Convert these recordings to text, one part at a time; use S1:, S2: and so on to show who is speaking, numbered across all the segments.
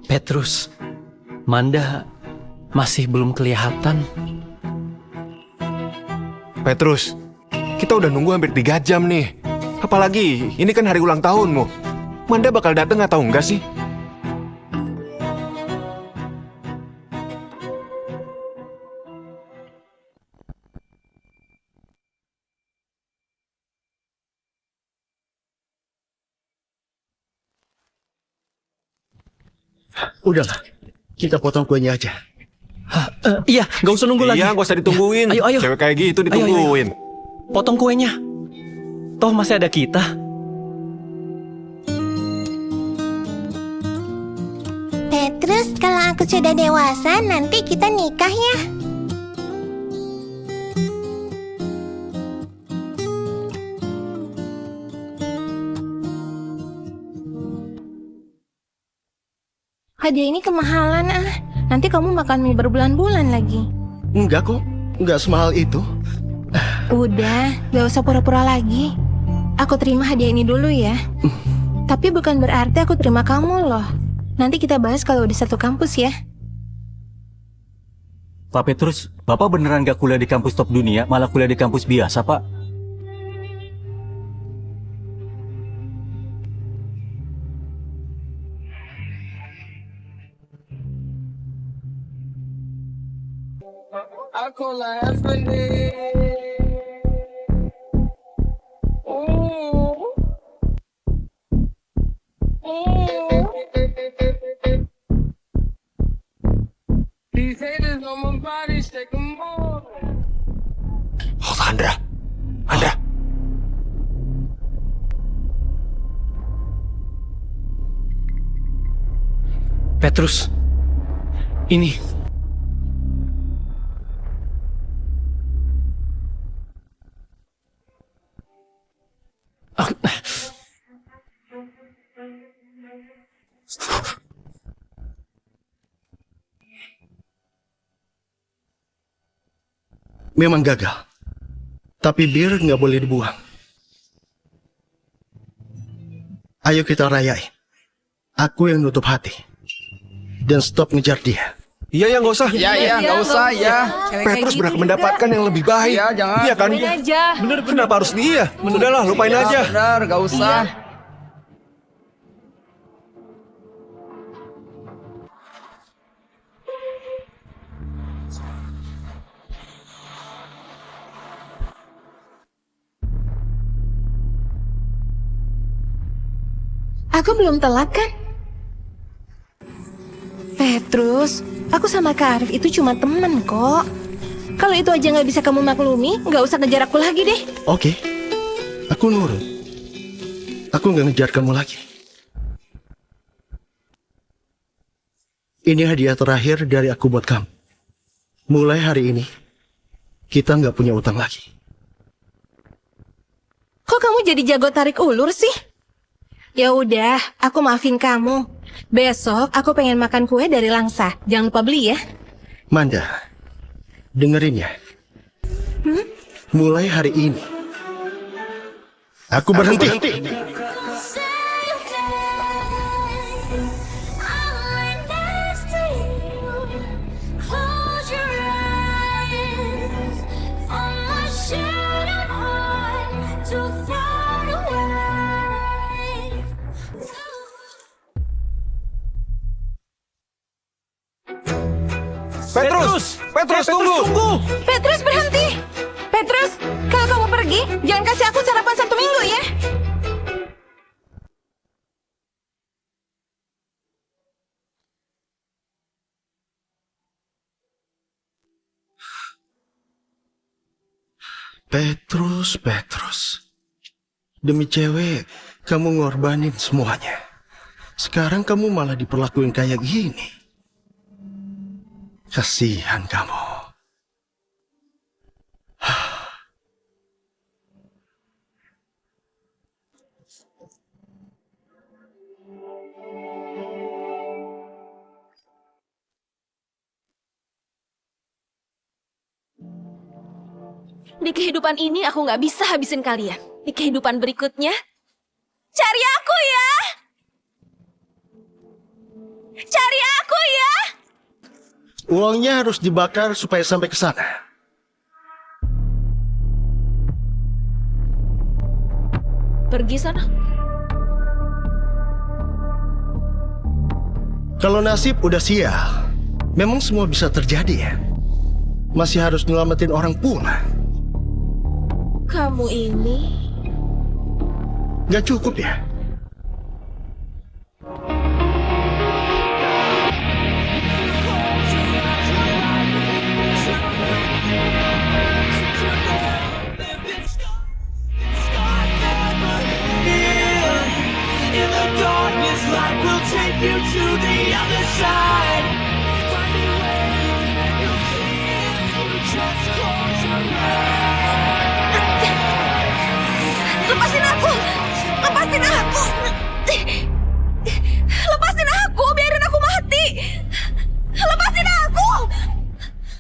S1: Petrus, Manda masih belum kelihatan.
S2: Petrus, kita udah nunggu hampir 3 jam nih. Apalagi, ini kan hari ulang tahunmu. Manda bakal datang atau enggak sih?
S3: Udahlah, kita potong kuenya aja.
S1: Iya, nggak usah nunggu lagi.
S2: Iya, nggak usah ditungguin.
S1: Ayo, ayo.
S2: Cewek kayak gitu ditungguin.
S1: Potong kuenya. Toh masih ada kita.
S4: Petrus, kalau aku sudah dewasa, nanti kita nikah ya. Hadiah ini kemahalan Nanti kamu makan mie berbulan-bulan lagi.
S3: Enggak kok, enggak semahal itu.
S4: Udah, gak usah pura-pura lagi. Aku terima hadiah ini dulu ya. Tapi bukan berarti aku terima kamu loh. Nanti kita bahas kalau di satu kampus ya.
S5: Pak Petrus, Bapak beneran gak kuliah di kampus top dunia, malah kuliah di kampus biasa, Pak?
S2: Oh, Andra. Andra.
S1: Petrus, ini.
S3: Memang gagal. Tapi bir nggak boleh dibuang. Ayo kita rayain. Aku yang nutup hati. Dan stop ngejar dia.
S2: Iya, nggak usah.
S6: Ya, nggak usah, ya.
S2: Petrus berhak mendapatkan yang lebih baik.
S6: Ya, jangan.
S2: Iya kan?
S7: Lupain aja.
S2: Bener, kenapa harus dia? Udahlah, lupain aja.
S6: Benar, nggak usah.
S4: Aku belum telat kan? Petrus, aku sama Kak Arif itu cuma temen kok. Kalau itu aja nggak bisa kamu maklumi, nggak usah ngejar aku lagi deh.
S3: Oke, aku nurut. Aku nggak ngejar kamu lagi. Ini hadiah terakhir dari aku buat kamu. Mulai hari ini, kita nggak punya utang lagi.
S4: Kok kamu jadi jago tarik ulur sih? Ya udah, aku maafin kamu. Besok aku pengen makan kue dari Langsa. Jangan lupa beli ya.
S3: Manda, dengerin ya. Mulai hari ini, aku berhenti.
S2: Petrus, tunggu.
S4: Petrus berhenti. Petrus, kalau kamu pergi, jangan kasih aku sarapan Sabtu Minggu ya.
S3: Petrus. Demi cewek, kamu ngorbanin semuanya. Sekarang kamu malah diperlakuin kayak gini. Kasihan kamu.
S7: Di kehidupan ini aku nggak bisa habisin kalian. Di kehidupan berikutnya, cari aku ya. Cari aku ya.
S3: Uangnya harus dibakar supaya sampai ke sana.
S7: Pergi sana.
S3: Kalau nasib udah sial, memang semua bisa terjadi ya. Masih harus nyelamatin orang pula.
S7: Kamu ini
S3: Gak cukup ya?
S7: lepasin aku. Lepasin aku. Lepasin aku, biarin aku mati. Lepasin aku.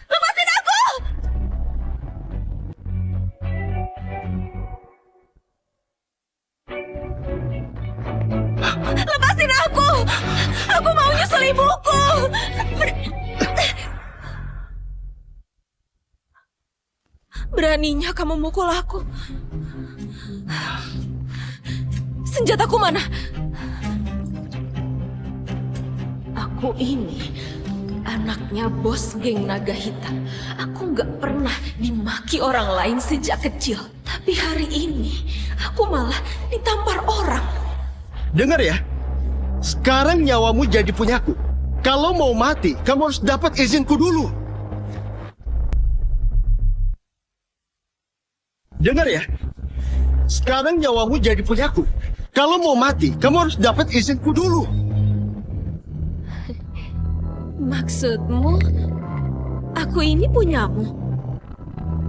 S7: Lepasin aku. Lepasin aku. Aku mau nyusul ibuku. Beraninya kamu mukul aku. Senjataku mana? Aku ini anaknya bos geng naga hitam. Aku nggak pernah dimaki orang lain sejak kecil. Tapi hari ini aku malah ditampar orang.
S3: Dengar ya, sekarang nyawamu jadi punyaku. Kalau mau mati, kamu harus dapat izinku dulu. Dengar ya, sekarang nyawamu jadi punyaku. Kalau mau mati, kamu harus dapat izinku dulu.
S7: Maksudmu, aku ini punyamu?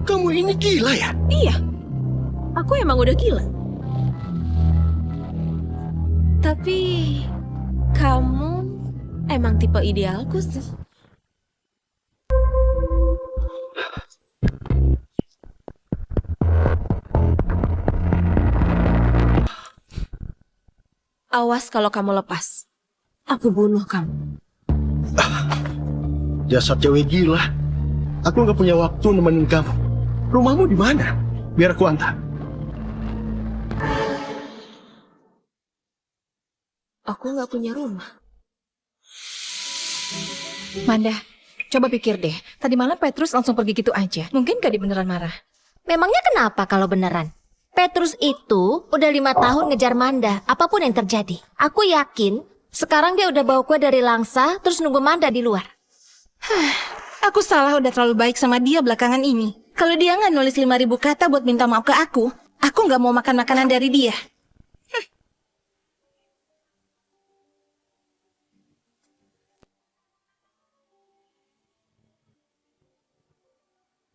S3: Kamu ini gila ya?
S7: Iya, aku emang udah gila. Tapi, kamu emang tipe idealku sih. Awas kalau kamu lepas. Aku bunuh kamu.
S3: Dasar cewek gila. Aku nggak punya waktu nemenin kamu. Rumahmu di mana? Biar aku antar.
S7: Aku nggak punya rumah.
S8: Manda, coba pikir deh. Tadi malam Petrus langsung pergi gitu aja. Mungkin gak dia beneran marah.
S9: Memangnya kenapa kalau beneran? Petrus itu udah 5 tahun ngejar Manda, apapun yang terjadi. Aku yakin sekarang dia udah bawa kue dari Langsa, terus nunggu Manda di luar.
S4: Aku salah udah terlalu baik sama dia belakangan ini. Kalau dia nggak nulis 5.000 kata buat minta maaf ke aku nggak mau makan makanan dari dia.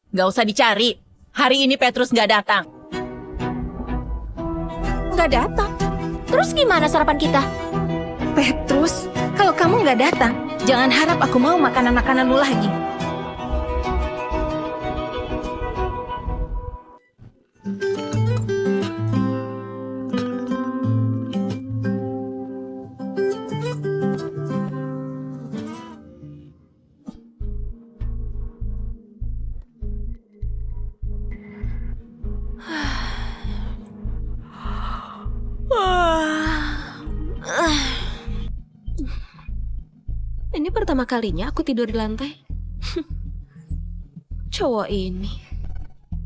S8: Gak usah dicari. Hari ini Petrus gak datang.
S9: Nggak datang. Terus gimana sarapan kita?
S4: Petrus, kalau kamu nggak datang, jangan harap aku mau makanan-makanan lu lagi.
S7: Ini pertama kalinya aku tidur di lantai. Cowok ini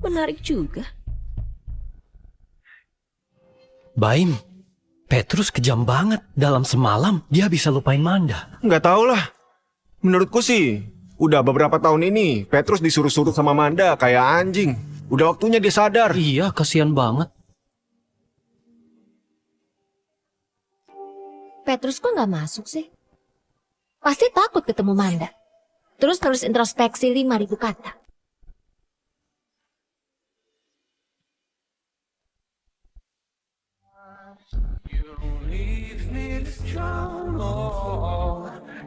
S7: menarik juga.
S1: Baim, Petrus kejam banget. Dalam semalam dia bisa lupain Manda.
S2: Nggak tahu lah. Menurutku sih, udah beberapa tahun ini Petrus disuruh-suruh sama Manda kayak anjing. Udah waktunya dia sadar.
S1: Iya, kasihan banget.
S9: Petrus kok nggak masuk sih? Pasti takut ketemu Manda. Terus nulis introspeksi 5.000 kata.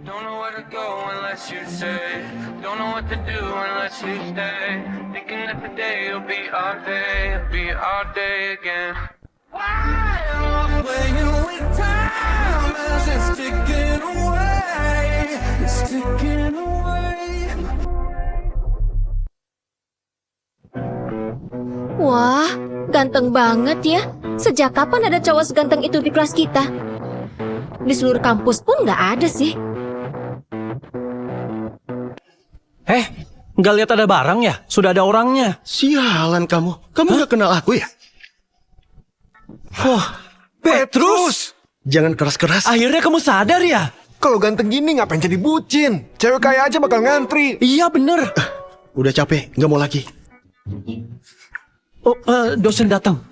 S10: Don't know where to go unless you say. Don't know what to do unless you stay. Thinking that the day will be our day, be our day again. Why am I playing with time as it's ticking away?
S9: Wah, ganteng banget ya. Sejak kapan ada cowok seganteng itu di kelas kita? Di seluruh kampus pun nggak ada sih.
S1: Nggak lihat ada barang ya? Sudah ada orangnya.
S3: Sialan kamu. Kamu nggak kenal aku ya?
S1: Wah, Petrus!
S3: Jangan keras-keras.
S1: Akhirnya kamu sadar ya?
S2: Kalau ganteng gini ngapain jadi bucin? Cewek kaya aja bakal ngantri.
S1: Iya bener.
S3: Udah capek, nggak mau lagi.
S1: Oh, dosen datang.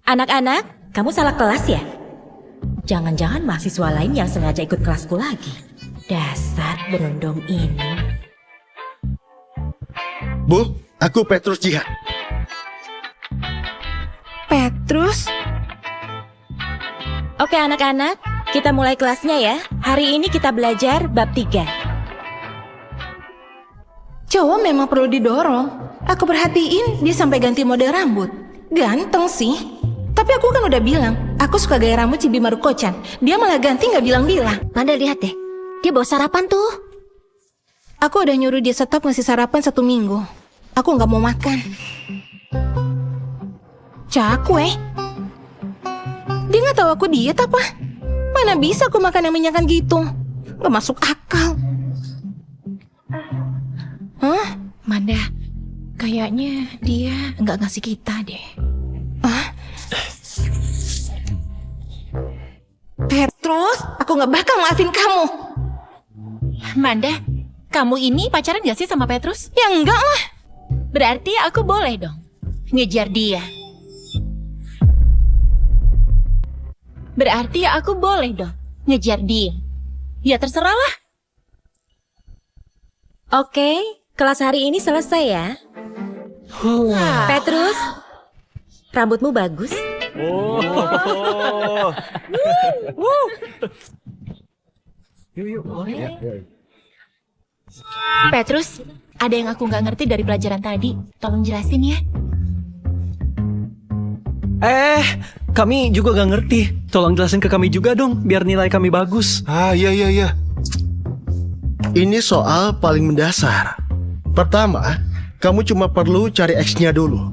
S11: Anak-anak, kamu salah kelas ya? Jangan-jangan mahasiswa lain yang sengaja ikut kelasku lagi. Dasar berondong ini.
S3: Bu, aku Petrus Jihan.
S4: Petrus?
S11: Oke anak-anak, kita mulai kelasnya ya. Hari ini kita belajar bab 3.
S4: Cowok memang perlu didorong. Aku perhatiin dia sampai ganti model rambut. Ganteng sih. Tapi aku kan udah bilang, aku suka gaya rambut Cibi Maruko-chan. Dia malah ganti nggak bilang-bilang.
S9: Manda lihat deh, dia bawa sarapan tuh.
S4: Aku udah nyuruh dia stop ngasih sarapan 1 minggu. Aku nggak mau makan. Cakwe. Dia nggak tahu aku diet apa? Mana bisa aku makan yang menyenangkan gitu? Gak masuk akal. Hah?
S8: Manda, kayaknya dia nggak ngasih kita deh.
S4: Petrus, aku nggak bakal maafin kamu.
S8: Manda, kamu ini pacaran gak sih sama Petrus?
S4: Ya enggak lah.
S8: Berarti aku boleh dong ngejar dia. Berarti aku boleh dong ngejar dia. Ya terserah lah.
S11: Oke, kelas hari ini selesai ya. Petrus, rambutmu bagus.
S8: Petrus, ada yang aku nggak ngerti dari pelajaran tadi. Tolong jelasin ya.
S1: Kami juga gak ngerti. Tolong jelasin ke kami juga dong, biar nilai kami bagus.
S2: Iya.
S3: Ini soal paling mendasar. Pertama, kamu cuma perlu cari X-nya dulu.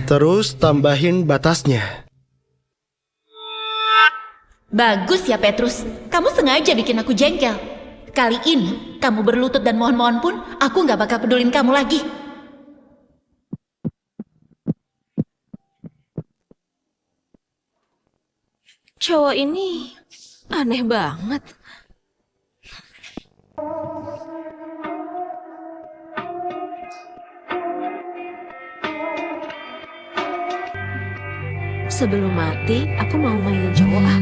S3: Terus tambahin batasnya.
S8: Bagus ya Petrus, kamu sengaja bikin aku jengkel. Kali ini, kamu berlutut dan mohon-mohon pun, aku nggak bakal pedulin kamu lagi.
S7: Cowok ini aneh banget. Sebelum mati, aku mau mainin cowok ah.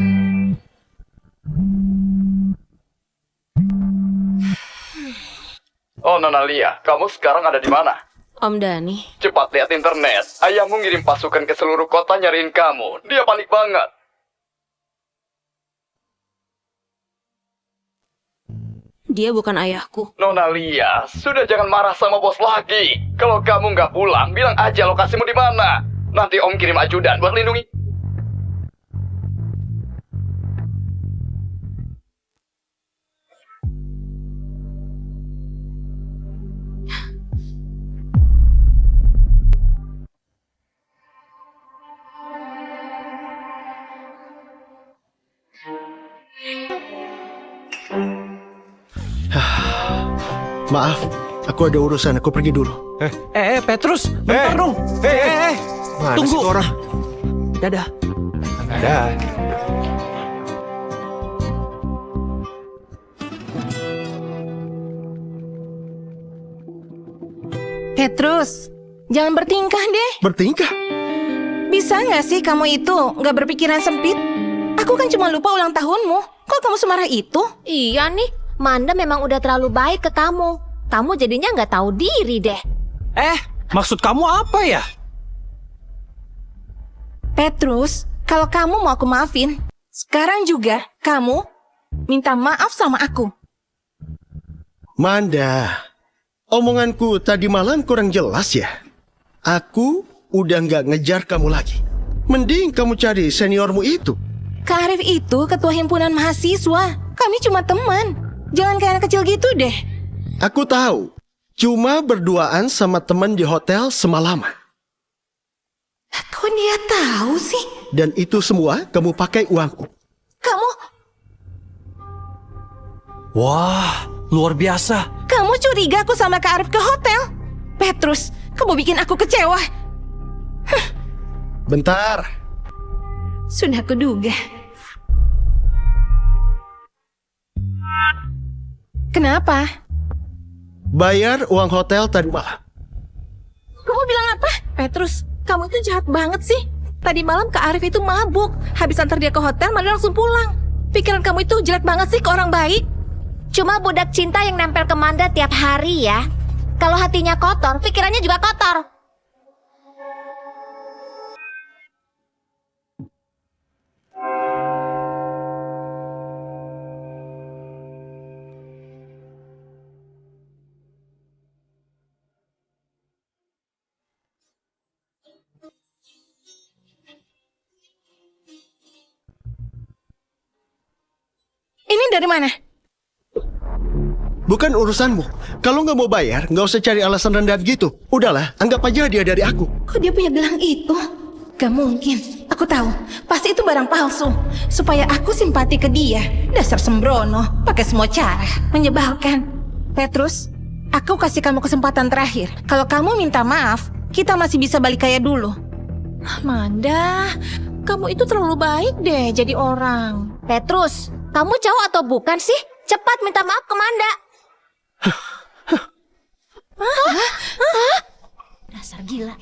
S6: Oh Nona Lia, kamu sekarang ada di mana?
S7: Om Dani.
S6: Cepat lihat internet. Ayahmu ngirim pasukan ke seluruh kota nyariin kamu. Dia panik banget.
S7: Dia bukan ayahku.
S6: Nona Lia, sudah jangan marah sama bos lagi. Kalau kamu nggak pulang, bilang aja lokasimu di mana. Nanti Om kirim ajudan buat lindungi.
S3: Maaf, aku ada urusan, aku pergi dulu.
S1: Petrus, bentar dong.
S2: Mana
S1: Tunggu.
S2: sih tuh orang?
S1: Dadah.
S2: Dah.
S4: Petrus, jangan bertingkah deh.
S3: Bertingkah?
S4: Bisa nggak sih kamu itu nggak berpikiran sempit? Aku kan cuma lupa ulang tahunmu. Kok kamu semarah itu?
S9: Iya nih, Manda memang udah terlalu baik ke kamu. Kamu jadinya nggak tahu diri deh.
S1: Maksud kamu apa ya?
S4: Petrus, kalau kamu mau aku maafin, sekarang juga kamu minta maaf sama aku.
S3: Manda, omonganku tadi malam kurang jelas ya? Aku udah nggak ngejar kamu lagi. Mending kamu cari seniormu itu.
S4: Kak Arif itu ketua himpunan mahasiswa. Kami cuma teman. Jangan kayak anak kecil gitu deh.
S3: Aku tahu. Cuma berduaan sama teman di hotel semalaman.
S4: Kok dia tahu sih?
S3: Dan itu semua kamu pakai uangku.
S4: Kamu
S1: Wah, luar biasa.
S4: Kamu curiga aku sama Kak Arif ke hotel? Petrus, kamu bikin aku kecewa.
S3: Bentar.
S4: Sudah kuduga. Kenapa?
S3: Bayar uang hotel tadi malam.
S11: Kamu bilang apa? Petrus, kamu itu jahat banget sih. Tadi malam Kak Arif itu mabuk. Habis antar dia ke hotel, Manda langsung pulang. Pikiran kamu itu jelek banget sih ke orang baik.
S9: Cuma budak cinta yang nempel ke Manda tiap hari ya. Kalau hatinya kotor, pikirannya juga kotor.
S4: Ini dari mana?
S3: Bukan urusanmu. Kalau nggak mau bayar, nggak usah cari alasan rendah gitu. Udahlah, anggap aja dia dari aku.
S4: Kok dia punya gelang itu? Gak mungkin. Aku tahu. Pasti itu barang palsu. Supaya aku simpati ke dia. Dasar sembrono. Pakai semua cara. Menyebalkan. Petrus, aku kasih kamu kesempatan terakhir. Kalau kamu minta maaf, kita masih bisa balik kayak dulu.
S11: Manda, kamu itu terlalu baik deh jadi orang.
S9: Petrus, kamu cowok atau bukan sih? Cepat minta maaf ke Manda. Dasar gila.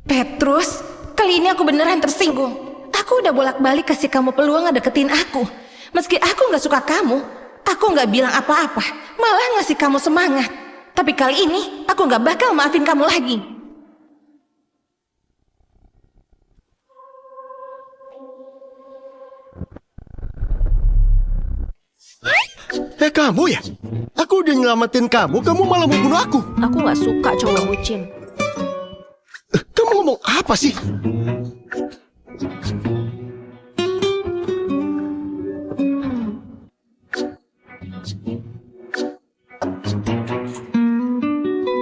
S4: Petrus, kali ini aku beneran tersinggung. Aku udah bolak-balik kasih kamu peluang ngedeketin aku. Meski aku gak suka kamu, aku gak bilang apa-apa. Malah ngasih kamu semangat. Tapi kali ini, aku gak bakal maafin kamu lagi.
S3: Kamu ya? Aku udah nyelamatin kamu malah mau bunuh aku.
S11: Aku gak suka cowok bucin.
S3: Kamu ngomong apa sih?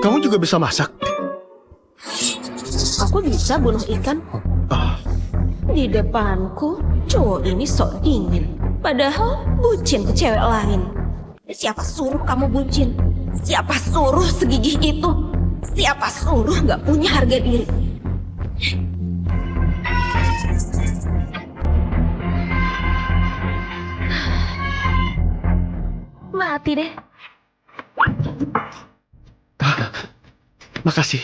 S3: Kamu juga bisa masak?
S11: Aku bisa bunuh ikan. Di depanku, cowok ini sok dingin. Padahal bucin ke cewek lain. Siapa suruh kamu bucin? Siapa suruh segigih itu? Siapa suruh gak punya harga diri? Mati deh.
S3: Makasih.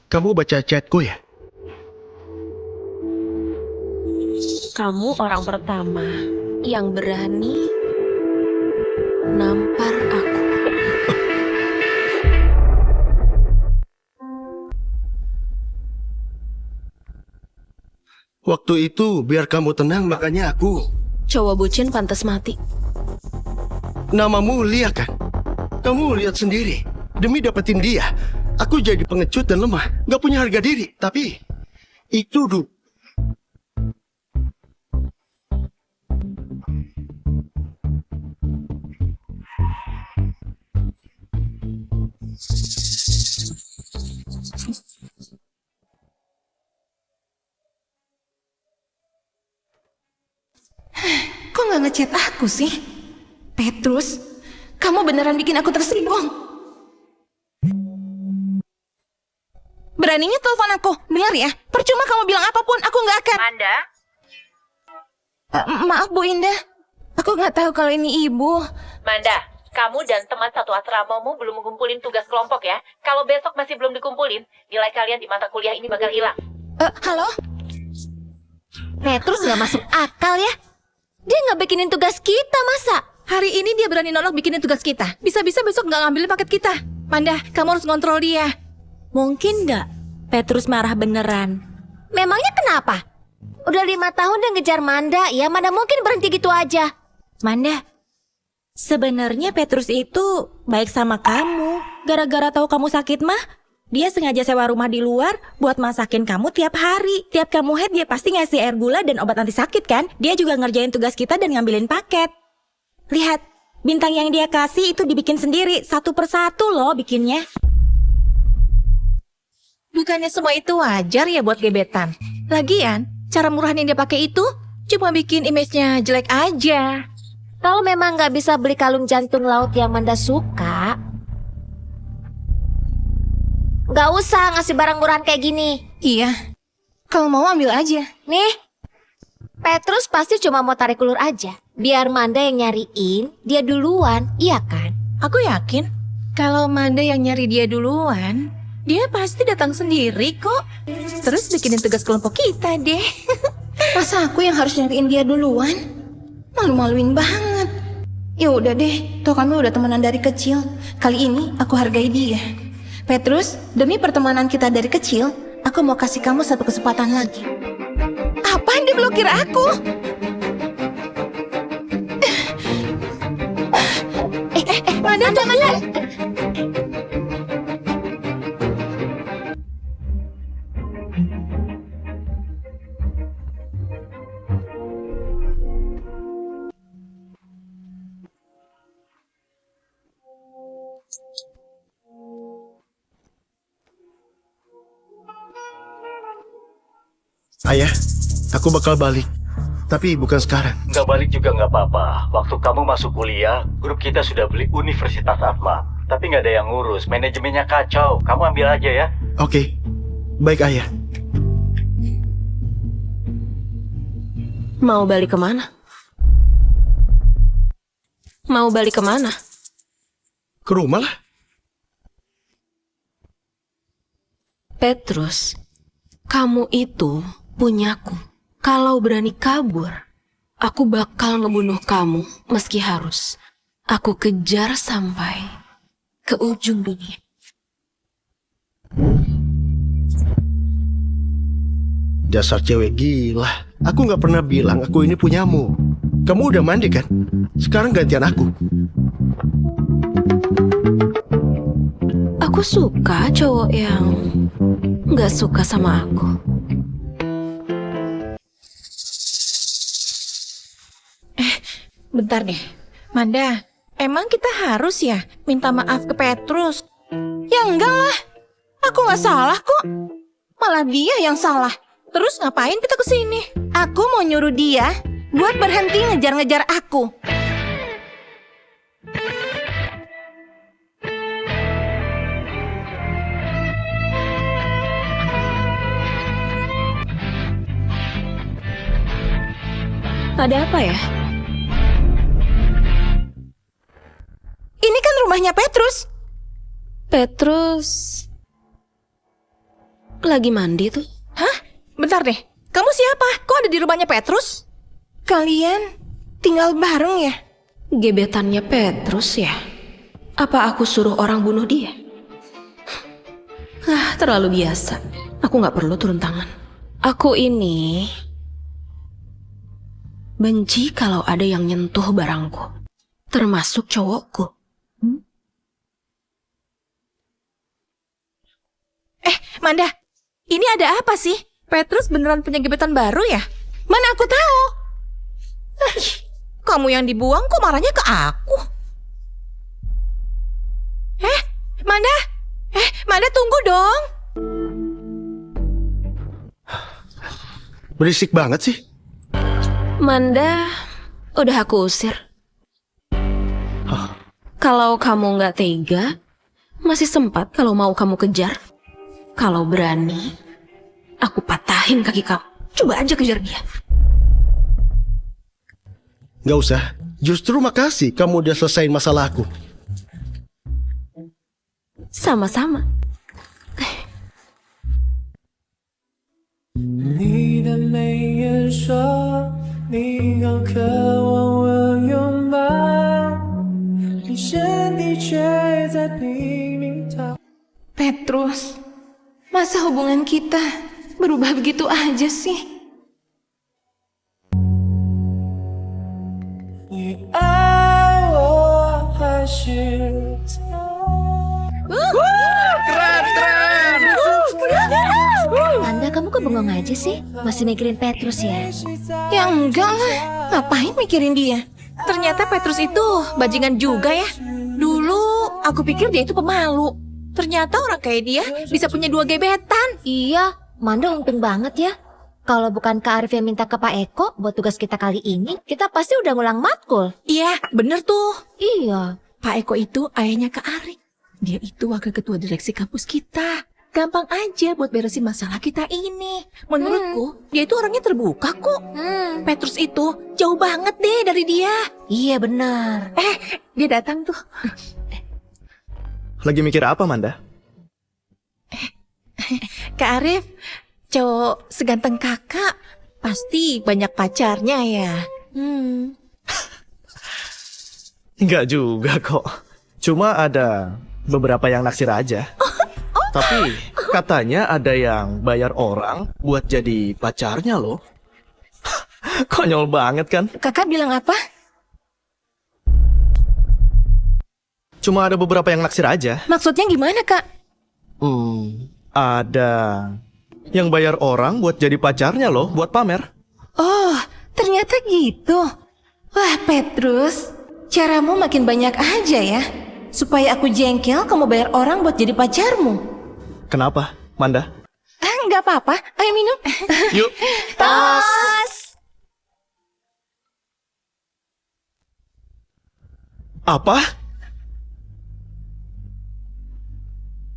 S3: Kamu baca chatku ya?
S11: Kamu orang pertama yang berani nampar aku.
S3: Waktu itu biar kamu tenang makanya aku.
S11: Cowok bucin pantas mati.
S3: Namamu Lia kan? Kamu lihat sendiri. Demi dapetin dia, aku jadi pengecut dan lemah. Gak punya harga diri. Tapi itu dulu.
S4: Kok gak ngechat aku sih? Petrus, kamu beneran bikin aku tersinggung. Beraninya telepon aku, dengar ya. Percuma kamu bilang apapun, aku gak akan.
S8: Manda?
S4: Maaf Bu Indah, aku gak tahu kalau ini ibu.
S8: Manda, kamu dan teman satu asramamu belum mengumpulin tugas kelompok ya. Kalau besok masih belum dikumpulin, nilai kalian di mata kuliah ini bakal hilang.
S4: Halo?
S9: Petrus gak masuk akal ya. Dia gak bikinin tugas kita masa?
S11: Hari ini dia berani nolak bikinin tugas kita. Bisa-bisa besok gak ngambilin paket kita. Manda, kamu harus ngontrol dia. Mungkin gak Petrus marah beneran.
S9: Memangnya kenapa? Udah 5 tahun dia ngejar Manda, ya mana mungkin berhenti gitu aja.
S11: Manda, sebenarnya Petrus itu baik sama kamu. Gara-gara tahu kamu sakit mah, dia sengaja sewa rumah di luar buat masakin kamu tiap hari. Tiap kamu haid dia pasti ngasih air gula dan obat anti sakit kan? Dia juga ngerjain tugas kita dan ngambilin paket. Lihat, bintang yang dia kasih itu dibikin sendiri, satu persatu loh bikinnya. Bukannya semua itu wajar ya buat gebetan? Lagian, cara murahan yang dia pakai itu cuma bikin image-nya jelek aja.
S9: Kalau memang nggak bisa beli kalung jantung laut yang Manda suka, nggak usah ngasih barang murahan kayak gini.
S4: Iya, kalau mau ambil aja.
S9: Nih, Petrus pasti cuma mau tarik ulur aja. Biar Manda yang nyariin, dia duluan, iya kan?
S11: Aku yakin kalau Manda yang nyari dia duluan, dia pasti datang sendiri kok. Terus bikinin tugas kelompok kita deh.
S4: Masa aku yang harus nyariin dia duluan? Malu-maluin banget. Ya udah deh, toh kami udah temenan dari kecil. Kali ini aku hargai dia. Petrus, demi pertemanan kita dari kecil, aku mau kasih kamu satu kesempatan lagi. Apaan dia blokir aku? Manda.
S3: Ayah, aku bakal balik. Tapi bukan sekarang.
S5: Nggak balik juga nggak apa-apa. Waktu kamu masuk kuliah, grup kita sudah beli Universitas Atma. Tapi nggak ada yang ngurus, manajemennya kacau. Kamu ambil aja ya.
S3: Oke, baik ayah.
S11: Mau balik kemana? Mau balik kemana?
S3: Ke rumah lah.
S7: Petrus, kamu itu punyaku. Kalau berani kabur, aku bakal ngebunuh kamu meski harus aku kejar sampai ke ujung dunia.
S3: Dasar cewek gila. Aku nggak pernah bilang aku ini punyamu. Kamu udah mandi kan? Sekarang gantian aku.
S7: Aku suka cowok yang nggak suka sama aku.
S11: Bentar deh, Manda, emang kita harus ya minta maaf ke Petrus?
S4: Ya enggak lah, aku nggak salah kok. Malah dia yang salah.
S11: Terus ngapain kita kesini?
S4: Aku mau nyuruh dia buat berhenti ngejar-ngejar aku.
S11: Ada apa ya?
S4: Ini kan rumahnya Petrus.
S7: Petrus lagi mandi tuh.
S11: Hah? Bentar deh, kamu siapa? Kok ada di rumahnya Petrus?
S4: Kalian tinggal bareng ya?
S7: Gebetannya Petrus ya? Apa aku suruh orang bunuh dia? Terlalu biasa. Aku gak perlu turun tangan. Aku ini benci kalau ada yang nyentuh barangku, termasuk cowokku.
S11: Manda, ini ada apa sih? Petrus beneran punya gebetan baru ya?
S4: Mana aku tahu?
S11: Kamu yang dibuang kok marahnya ke aku? Manda? Manda tunggu dong.
S3: Berisik banget sih.
S7: Manda, udah aku usir. Kalau kamu nggak tega, masih sempat kalau mau kamu kejar. Kalau berani, aku patahin kaki kamu. Coba aja kejar dia.
S3: Gak usah. Justru makasih kamu udah selesaiin masalahku.
S7: Sama-sama.
S10: 你的眉眼说，你好渴望我拥抱，你身体却在拼命逃。
S4: Petrus, masa hubungan kita berubah begitu aja sih?
S10: 是他。
S9: Manda, kamu kok bengong aja sih? Masih mikirin Petrus ya?
S4: Ya enggak lah, ngapain mikirin dia? Ternyata Petrus itu bajingan juga ya. Dulu aku pikir dia itu pemalu. Ternyata orang kayak dia bisa punya 2 gebetan.
S9: Iya, Manda untung banget ya. Kalau bukan Kak Arif yang minta ke Pak Eko buat tugas kita kali ini, kita pasti udah ngulang matkul.
S4: Iya, bener tuh.
S9: Iya.
S4: Pak Eko itu ayahnya Kak Arik. Dia itu wakil ketua direksi kampus kita. Gampang aja buat beresin masalah kita ini. Menurutku, dia itu orangnya terbuka kok. Petrus itu jauh banget deh dari dia.
S9: Iya benar.
S4: Dia datang tuh.
S12: Lagi mikir apa, Manda?
S4: Kak Arif, cowok seganteng kakak pasti banyak pacarnya ya.
S12: Enggak juga kok. Cuma ada beberapa yang naksir aja. Tapi katanya ada yang bayar orang buat jadi pacarnya loh. Konyol banget kan?
S4: Kakak bilang apa?
S12: Cuma ada beberapa yang naksir aja.
S4: Maksudnya gimana, Kak?
S12: Ada yang bayar orang buat jadi pacarnya loh, buat pamer.
S4: Oh, ternyata gitu. Wah, Petrus, caramu makin banyak aja ya. Supaya aku jengkel, kamu bayar orang buat jadi pacarmu.
S12: Kenapa, Manda?
S4: Nggak apa-apa, ayo minum.
S12: Yuk.
S4: Tos.
S12: Apa?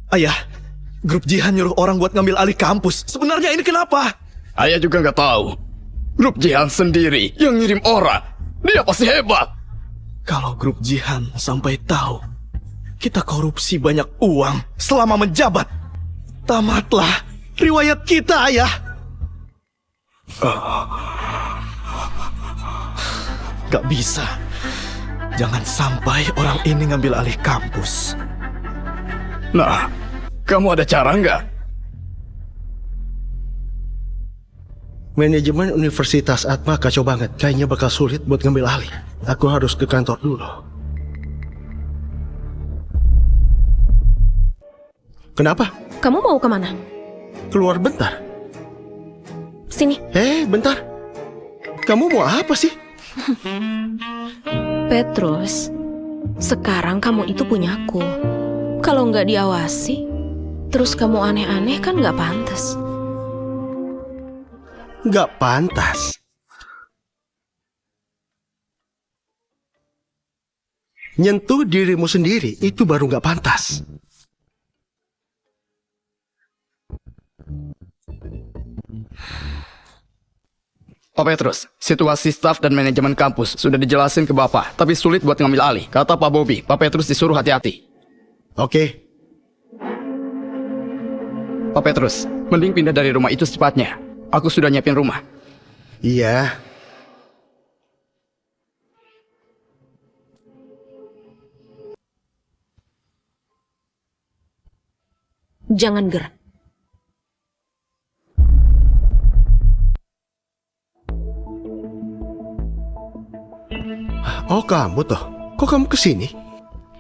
S12: Ayah, grup Jihan nyuruh orang buat ngambil alih kampus. Sebenarnya ini kenapa?
S6: Ayah juga nggak tahu. Grup Jihan sendiri yang ngirim orang. Dia pasti hebat.
S12: Kalau grup Jihan sampai tahu kita korupsi banyak uang selama menjabat, tamatlah riwayat kita, Ayah. Gak bisa. Jangan sampai orang ini ngambil alih kampus.
S6: Nah, kamu ada cara nggak?
S3: Manajemen Universitas Atma kacau banget. Kayaknya bakal sulit buat ngambil alih. Aku harus ke kantor dulu. Kenapa?
S11: Kamu mau kemana?
S3: Keluar bentar.
S11: Sini.
S3: Bentar. Kamu mau apa sih?
S11: Petrus, sekarang kamu itu punyaku. Kalau nggak diawasi, terus kamu aneh-aneh kan nggak pantas.
S3: Nggak pantas. Nyentuh dirimu sendiri itu baru nggak pantas.
S6: Pak Petrus, situasi staf dan manajemen kampus sudah dijelasin ke Bapak, tapi sulit buat ngambil alih. Kata Pak Bobby, Pak Petrus disuruh hati-hati.
S3: Oke.
S6: Pak Petrus, mending pindah dari rumah itu secepatnya. Aku sudah nyiapin rumah.
S3: Iya.
S11: Jangan gerak.
S3: Oh, kamu toh. Kok kamu kesini?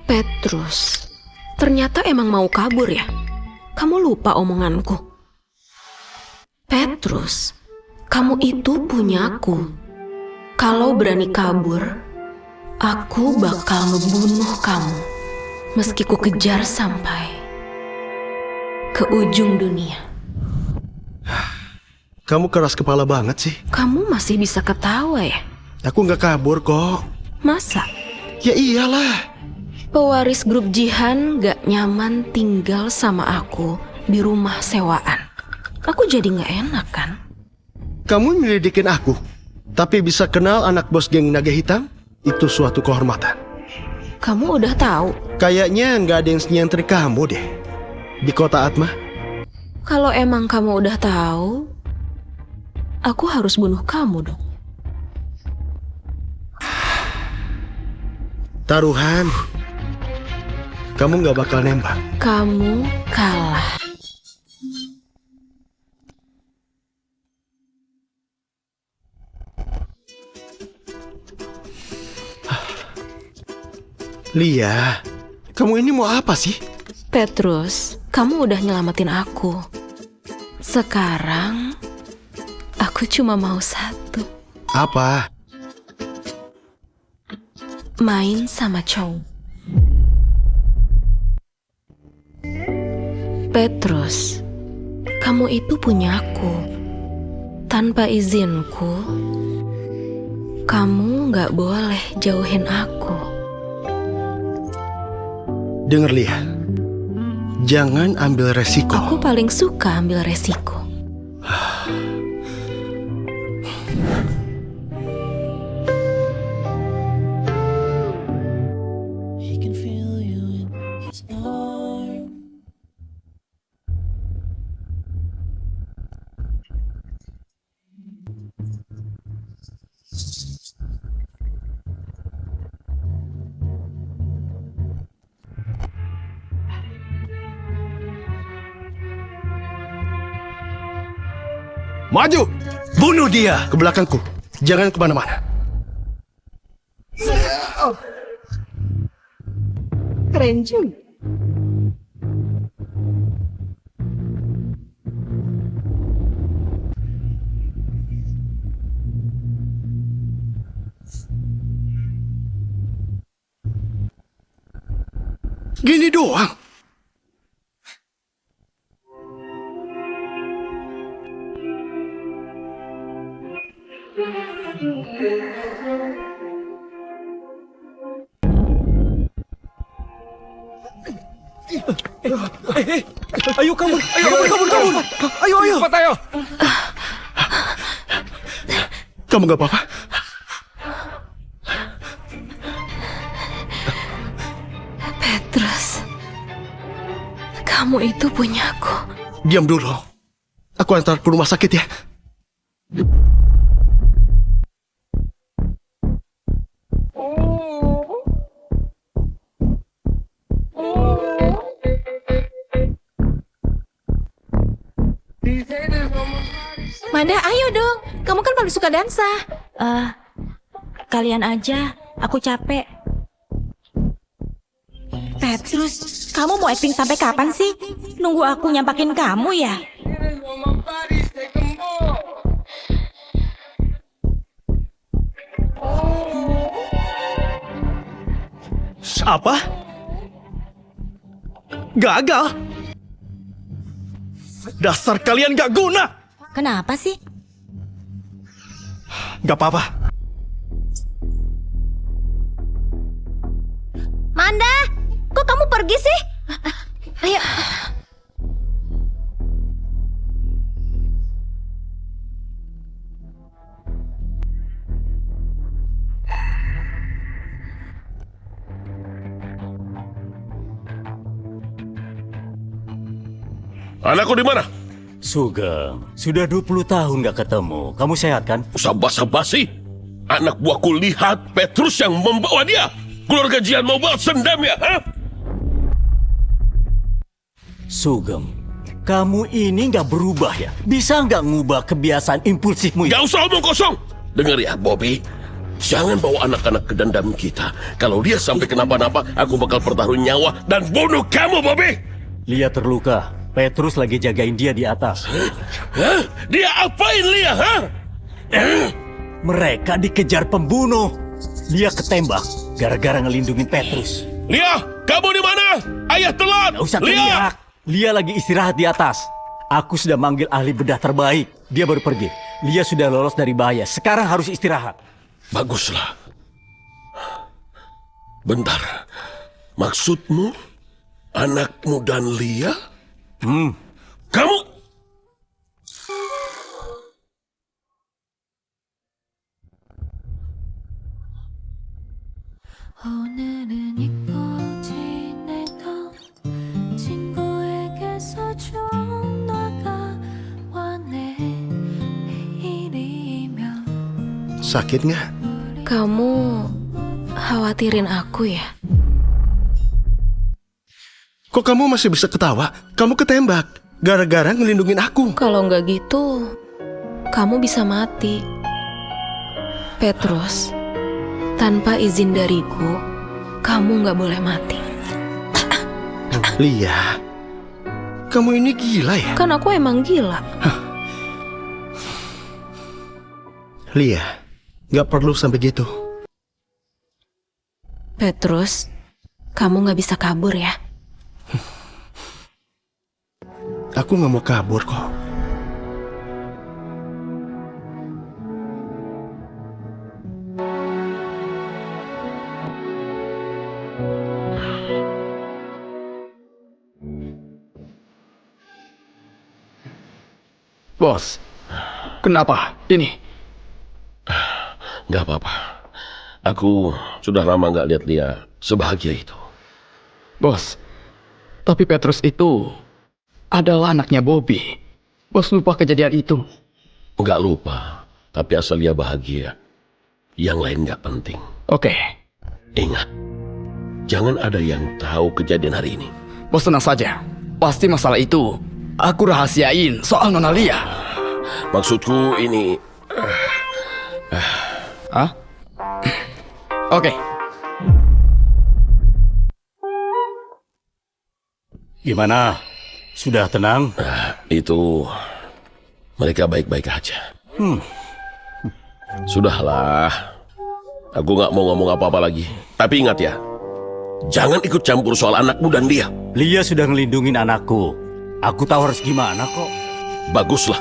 S11: Petrus, ternyata emang mau kabur ya? Kamu lupa omonganku. Petrus, kamu itu punyaku. Kalau berani kabur, aku bakal ngebunuh kamu. Meski ku kejar sampai ke ujung dunia.
S3: Kamu keras kepala banget sih.
S11: Kamu masih bisa ketawa ya?
S3: Aku nggak kabur kok.
S11: Masa?
S3: Ya iyalah.
S11: Pewaris grup Jihan gak nyaman tinggal sama aku di rumah sewaan. Aku jadi gak enak kan?
S3: Kamu nyelidikin aku, tapi bisa kenal anak bos geng naga hitam? Itu suatu kehormatan.
S11: Kamu udah tahu?
S3: Kayaknya nggak ada yang nyentrik kamu deh di kota Atma.
S11: Kalau emang kamu udah tahu, aku harus bunuh kamu dong.
S3: Taruhan. Kamu nggak bakal nembak.
S11: Kamu kalah.
S3: Lia, kamu ini mau apa sih?
S11: Petrus, kamu udah nyelamatin aku. Sekarang, aku cuma mau satu.
S3: Apa?
S11: Main sama cowok. Petrus, kamu itu punyaku. Tanpa izinku, kamu gak boleh jauhin aku.
S3: Dengar Lia, jangan ambil resiko.
S11: Aku paling suka ambil resiko.
S3: Maju!
S1: Bunuh dia!
S3: Ke belakangku, jangan kemana-mana.
S11: Keren juga.
S3: Gini doang.
S1: Ayo kabur! Kabur! Ayo!
S2: Cepat ayo!
S3: Kamu gak apa-apa?
S11: Petrus, kamu itu punyaku.
S3: Diam dulu. Aku antar ke rumah sakit ya.
S4: Manda, ayo dong. Kamu kan paling suka dansa.
S11: Kalian aja, aku capek.
S4: Petrus, kamu mau acting sampai kapan sih? Nunggu aku nyampakin kamu ya?
S1: Apa? Gagal? Dasar kalian gak guna!
S9: Kenapa sih?
S1: Gak apa-apa.
S9: Manda, kok kamu pergi sih? Ayo.
S13: Anakku di mana?
S5: Sugeng, sudah 20 tahun gak ketemu. Kamu sehat kan?
S13: Usah basa-basi. Anak buahku lihat Petrus yang membawa dia. Keluarga Jian mau balas dendam ya? Ha?
S5: Sugeng, kamu ini gak berubah ya? Bisa gak ngubah kebiasaan impulsifmu ya?
S13: Gak usah omong kosong. Dengar ya, Bobby. Jangan bawa anak-anak ke dendam kita. Kalau dia sampai kenapa-napa, aku bakal pertaruhin nyawa dan bunuh kamu, Bobby.
S5: Lia terluka. Petrus lagi jagain dia di atas.
S13: Hah? Dia apain Lia, ha?
S5: Mereka dikejar pembunuh. Lia ketembak gara-gara ngelindungin Petrus.
S13: Lia, kamu di mana? Ayah telat.
S5: Gak usah
S13: Lia.
S5: teriak. Lia lagi istirahat di atas. Aku sudah manggil ahli bedah terbaik. Dia baru pergi. Lia sudah lolos dari bahaya. Sekarang harus istirahat.
S13: Baguslah. Bentar. Maksudmu anakmu dan Lia? Kamu...
S3: Sakit nggak?
S11: Kamu khawatirin aku ya?
S3: Kok kamu masih bisa ketawa? Kamu ketembak gara-gara ngelindungin aku.
S11: Kalau nggak gitu, kamu bisa mati. Petrus, tanpa izin dariku, Kamu nggak boleh mati.
S3: Lia, kamu ini gila ya?
S11: Kan aku emang gila.
S3: Lia, nggak perlu sampai gitu.
S11: Petrus, kamu nggak bisa kabur ya.
S3: Aku nggak mau kabur kok.
S6: Bos, kenapa ini?
S13: Nggak apa-apa. Aku sudah lama nggak lihat dia sebahagia itu.
S6: Bos, tapi Petrus itu adalah anaknya Bobby. Bos lupa kejadian itu.
S13: Nggak lupa, tapi asal dia bahagia. Yang lain nggak penting.
S6: Oke.
S13: Ingat, jangan ada yang tahu kejadian hari ini.
S6: Bos tenang saja. Pasti masalah itu aku rahasiain soal Nona Lia.
S13: Maksudku ini...
S6: Hah? Oke.
S5: Gimana? Sudah tenang?
S13: Itu... mereka baik-baik aja. Sudahlah. Aku nggak mau ngomong apa-apa lagi. Tapi ingat ya, jangan ikut campur soal anakmu dan dia.
S5: Lia sudah ngelindungin anakku. Aku tahu harus gimana kok.
S13: Baguslah.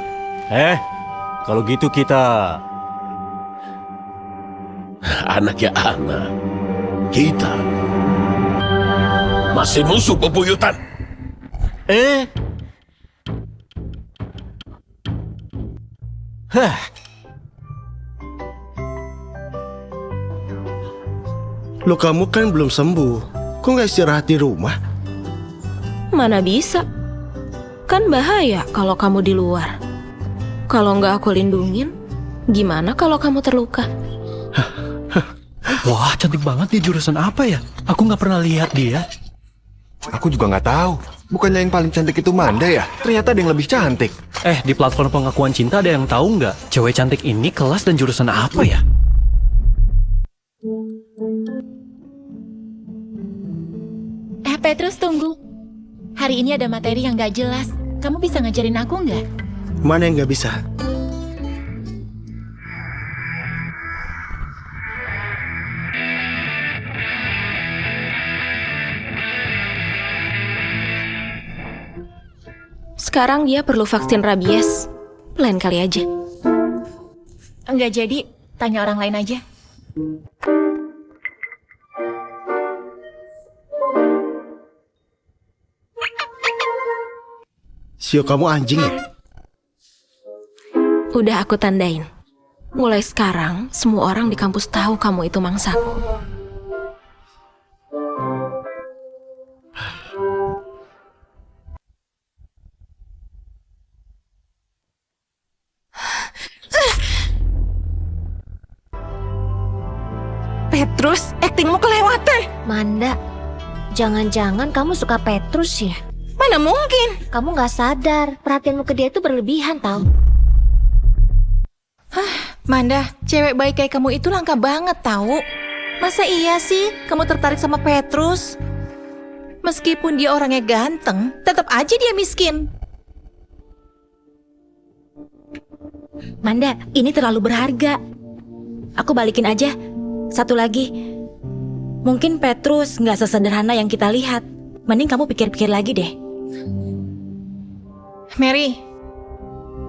S5: Kalau gitu kita...
S13: Anaknya anak. Kita masih musuh bebuyutan.
S3: Lo kamu kan belum sembuh. Kok nggak istirahat di rumah?
S11: Mana bisa? Kan bahaya kalau kamu di luar. Kalau nggak aku lindungin, gimana kalau kamu terluka?
S1: Wah, cantik banget dia. Jurusan apa ya? Aku nggak pernah lihat dia.
S2: Aku juga nggak tahu. Bukannya yang paling cantik itu Manda ya? Ternyata ada yang lebih cantik.
S1: Di platform pengakuan cinta ada yang tahu nggak? Cewek cantik ini kelas dan jurusan apa ya?
S8: Petrus, tunggu. Hari ini ada materi yang gak jelas. Kamu bisa ngajarin aku nggak?
S3: Mana yang nggak bisa?
S11: Sekarang dia perlu vaksin rabies. Lain kali aja.
S8: Enggak jadi, tanya orang lain aja.
S3: Sio, kamu anjing ya?
S11: Udah aku tandain. Mulai sekarang, semua orang di kampus tahu kamu itu mangsaku. Petrus, aktingmu kelewatan.
S9: Manda, jangan-jangan kamu suka Petrus ya?
S4: Mana mungkin?
S9: Kamu gak sadar, perhatianmu ke dia itu berlebihan tau.
S4: Manda, cewek baik kayak kamu itu langka banget tahu. Masa iya sih kamu tertarik sama Petrus? Meskipun dia orangnya ganteng, tetap aja dia miskin.
S9: Manda, ini terlalu berharga. Aku balikin aja. Satu lagi, mungkin Petrus gak sesederhana yang kita lihat. Mending kamu pikir-pikir lagi deh.
S4: Mary,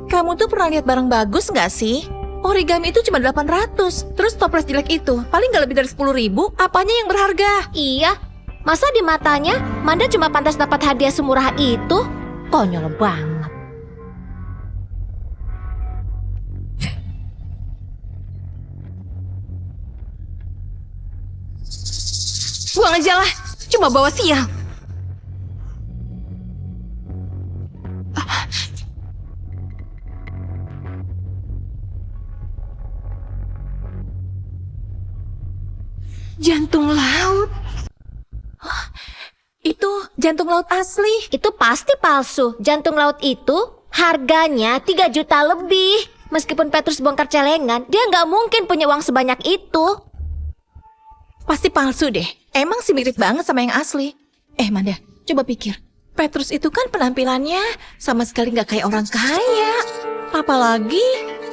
S4: kamu tuh pernah lihat barang bagus gak sih? Origami itu cuma 800. Terus toples jelek itu paling gak lebih dari 10.000. Apanya yang berharga?
S9: Iya, masa di matanya Manda cuma pantas dapat hadiah semurah itu? Konyol banget.
S4: Buang aja lah, cuma bawa sial. Jantung laut. Itu jantung laut asli.
S9: Itu pasti palsu. Jantung laut itu harganya 3 juta lebih. Meskipun Petrus bongkar celengan, dia nggak mungkin punya uang sebanyak itu.
S4: Pasti palsu deh. Emang sih mirip banget sama yang asli. Manda, coba pikir. Petrus itu kan penampilannya sama sekali nggak kayak orang kaya. Apalagi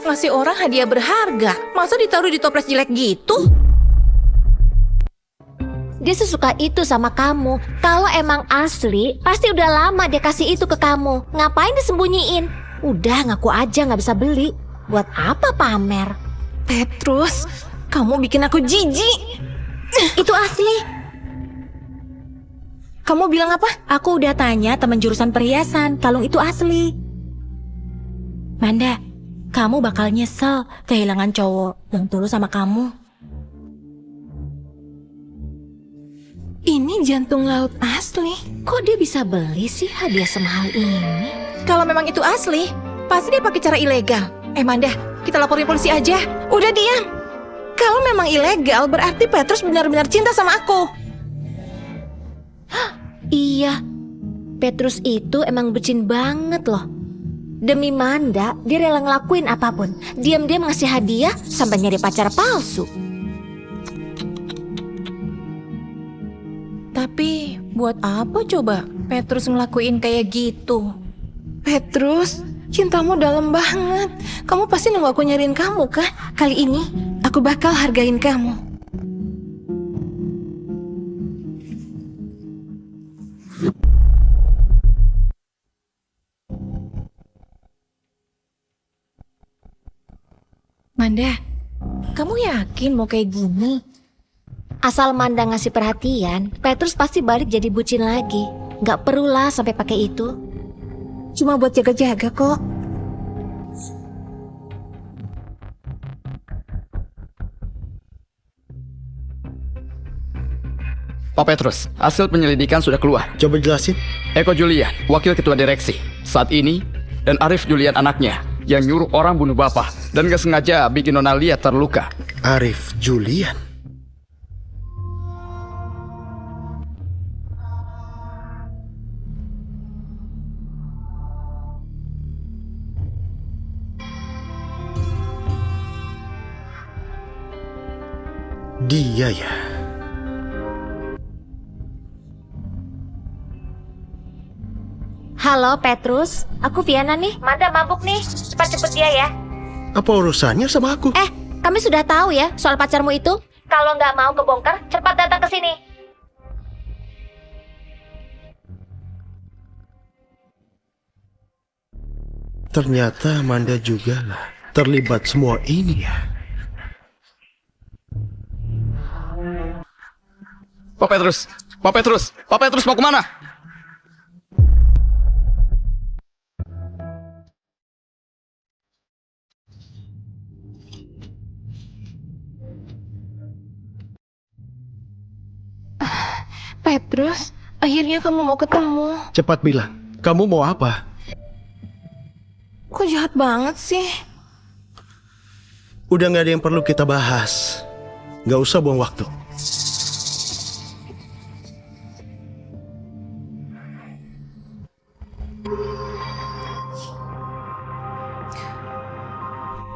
S4: ngasih orang hadiah berharga. Masa ditaruh di toples jelek gitu?
S9: Dia sesuka itu sama kamu. Kalau emang asli, pasti udah lama dia kasih itu ke kamu. Ngapain disembunyiin? Udah ngaku aja nggak bisa beli. Buat apa pamer?
S4: Petrus, kamu bikin aku jijik.
S9: Itu asli.
S4: Kamu bilang apa?
S9: Aku udah tanya teman jurusan perhiasan, kalung itu asli.
S4: Manda, kamu bakal nyesel kehilangan cowok yang tulus sama kamu. Ini jantung laut asli.
S9: Kok dia bisa beli sih hadiah semahal ini?
S4: Kalau memang itu asli, pasti dia pakai cara ilegal. Manda, kita laporin polisi aja. Udah diam. Kalau memang ilegal, berarti Petrus benar-benar cinta sama aku.
S9: Iya, Petrus itu emang bucin banget loh. Demi Manda, dia rela ngelakuin apapun. Diam-diam ngasih hadiah sampai nyari pacar palsu.
S4: Tapi buat apa coba Petrus ngelakuin kayak gitu? Petrus, cintamu dalam banget. Kamu pasti nunggu aku nyariin kamu kan? Kali ini aku bakal hargain kamu. Manda, kamu yakin mau kayak gini?
S9: Asal Manda ngasih perhatian, Petrus pasti balik jadi bucin lagi. Gak perlulah sampai pakai itu.
S4: Cuma buat jaga-jaga kok.
S6: Pak Petrus, hasil penyelidikan sudah keluar.
S3: Coba jelasin.
S6: Eko Julian, wakil ketua direksi, saat ini, dan Arif Julian anaknya, yang nyuruh orang bunuh bapak, dan gak sengaja bikin Nona Lia terluka.
S3: Arif Julian? Dia ya.
S9: Halo Petrus, aku Viana nih. Manda mabuk nih, cepat jemput dia ya.
S3: Apa urusannya sama aku?
S9: Kami sudah tahu ya soal pacarmu itu. Kalau nggak mau kebongkar, cepat datang ke sini.
S3: Ternyata Amanda juga lah terlibat semua ini ya.
S6: Pak Petrus, Pak Petrus, Pak Petrus mau kemana?
S4: Petrus, akhirnya kamu mau ketemu.
S3: Cepat bilang, kamu mau apa?
S4: Kok jahat banget sih?
S3: Udah gak ada yang perlu kita bahas. Gak usah buang waktu.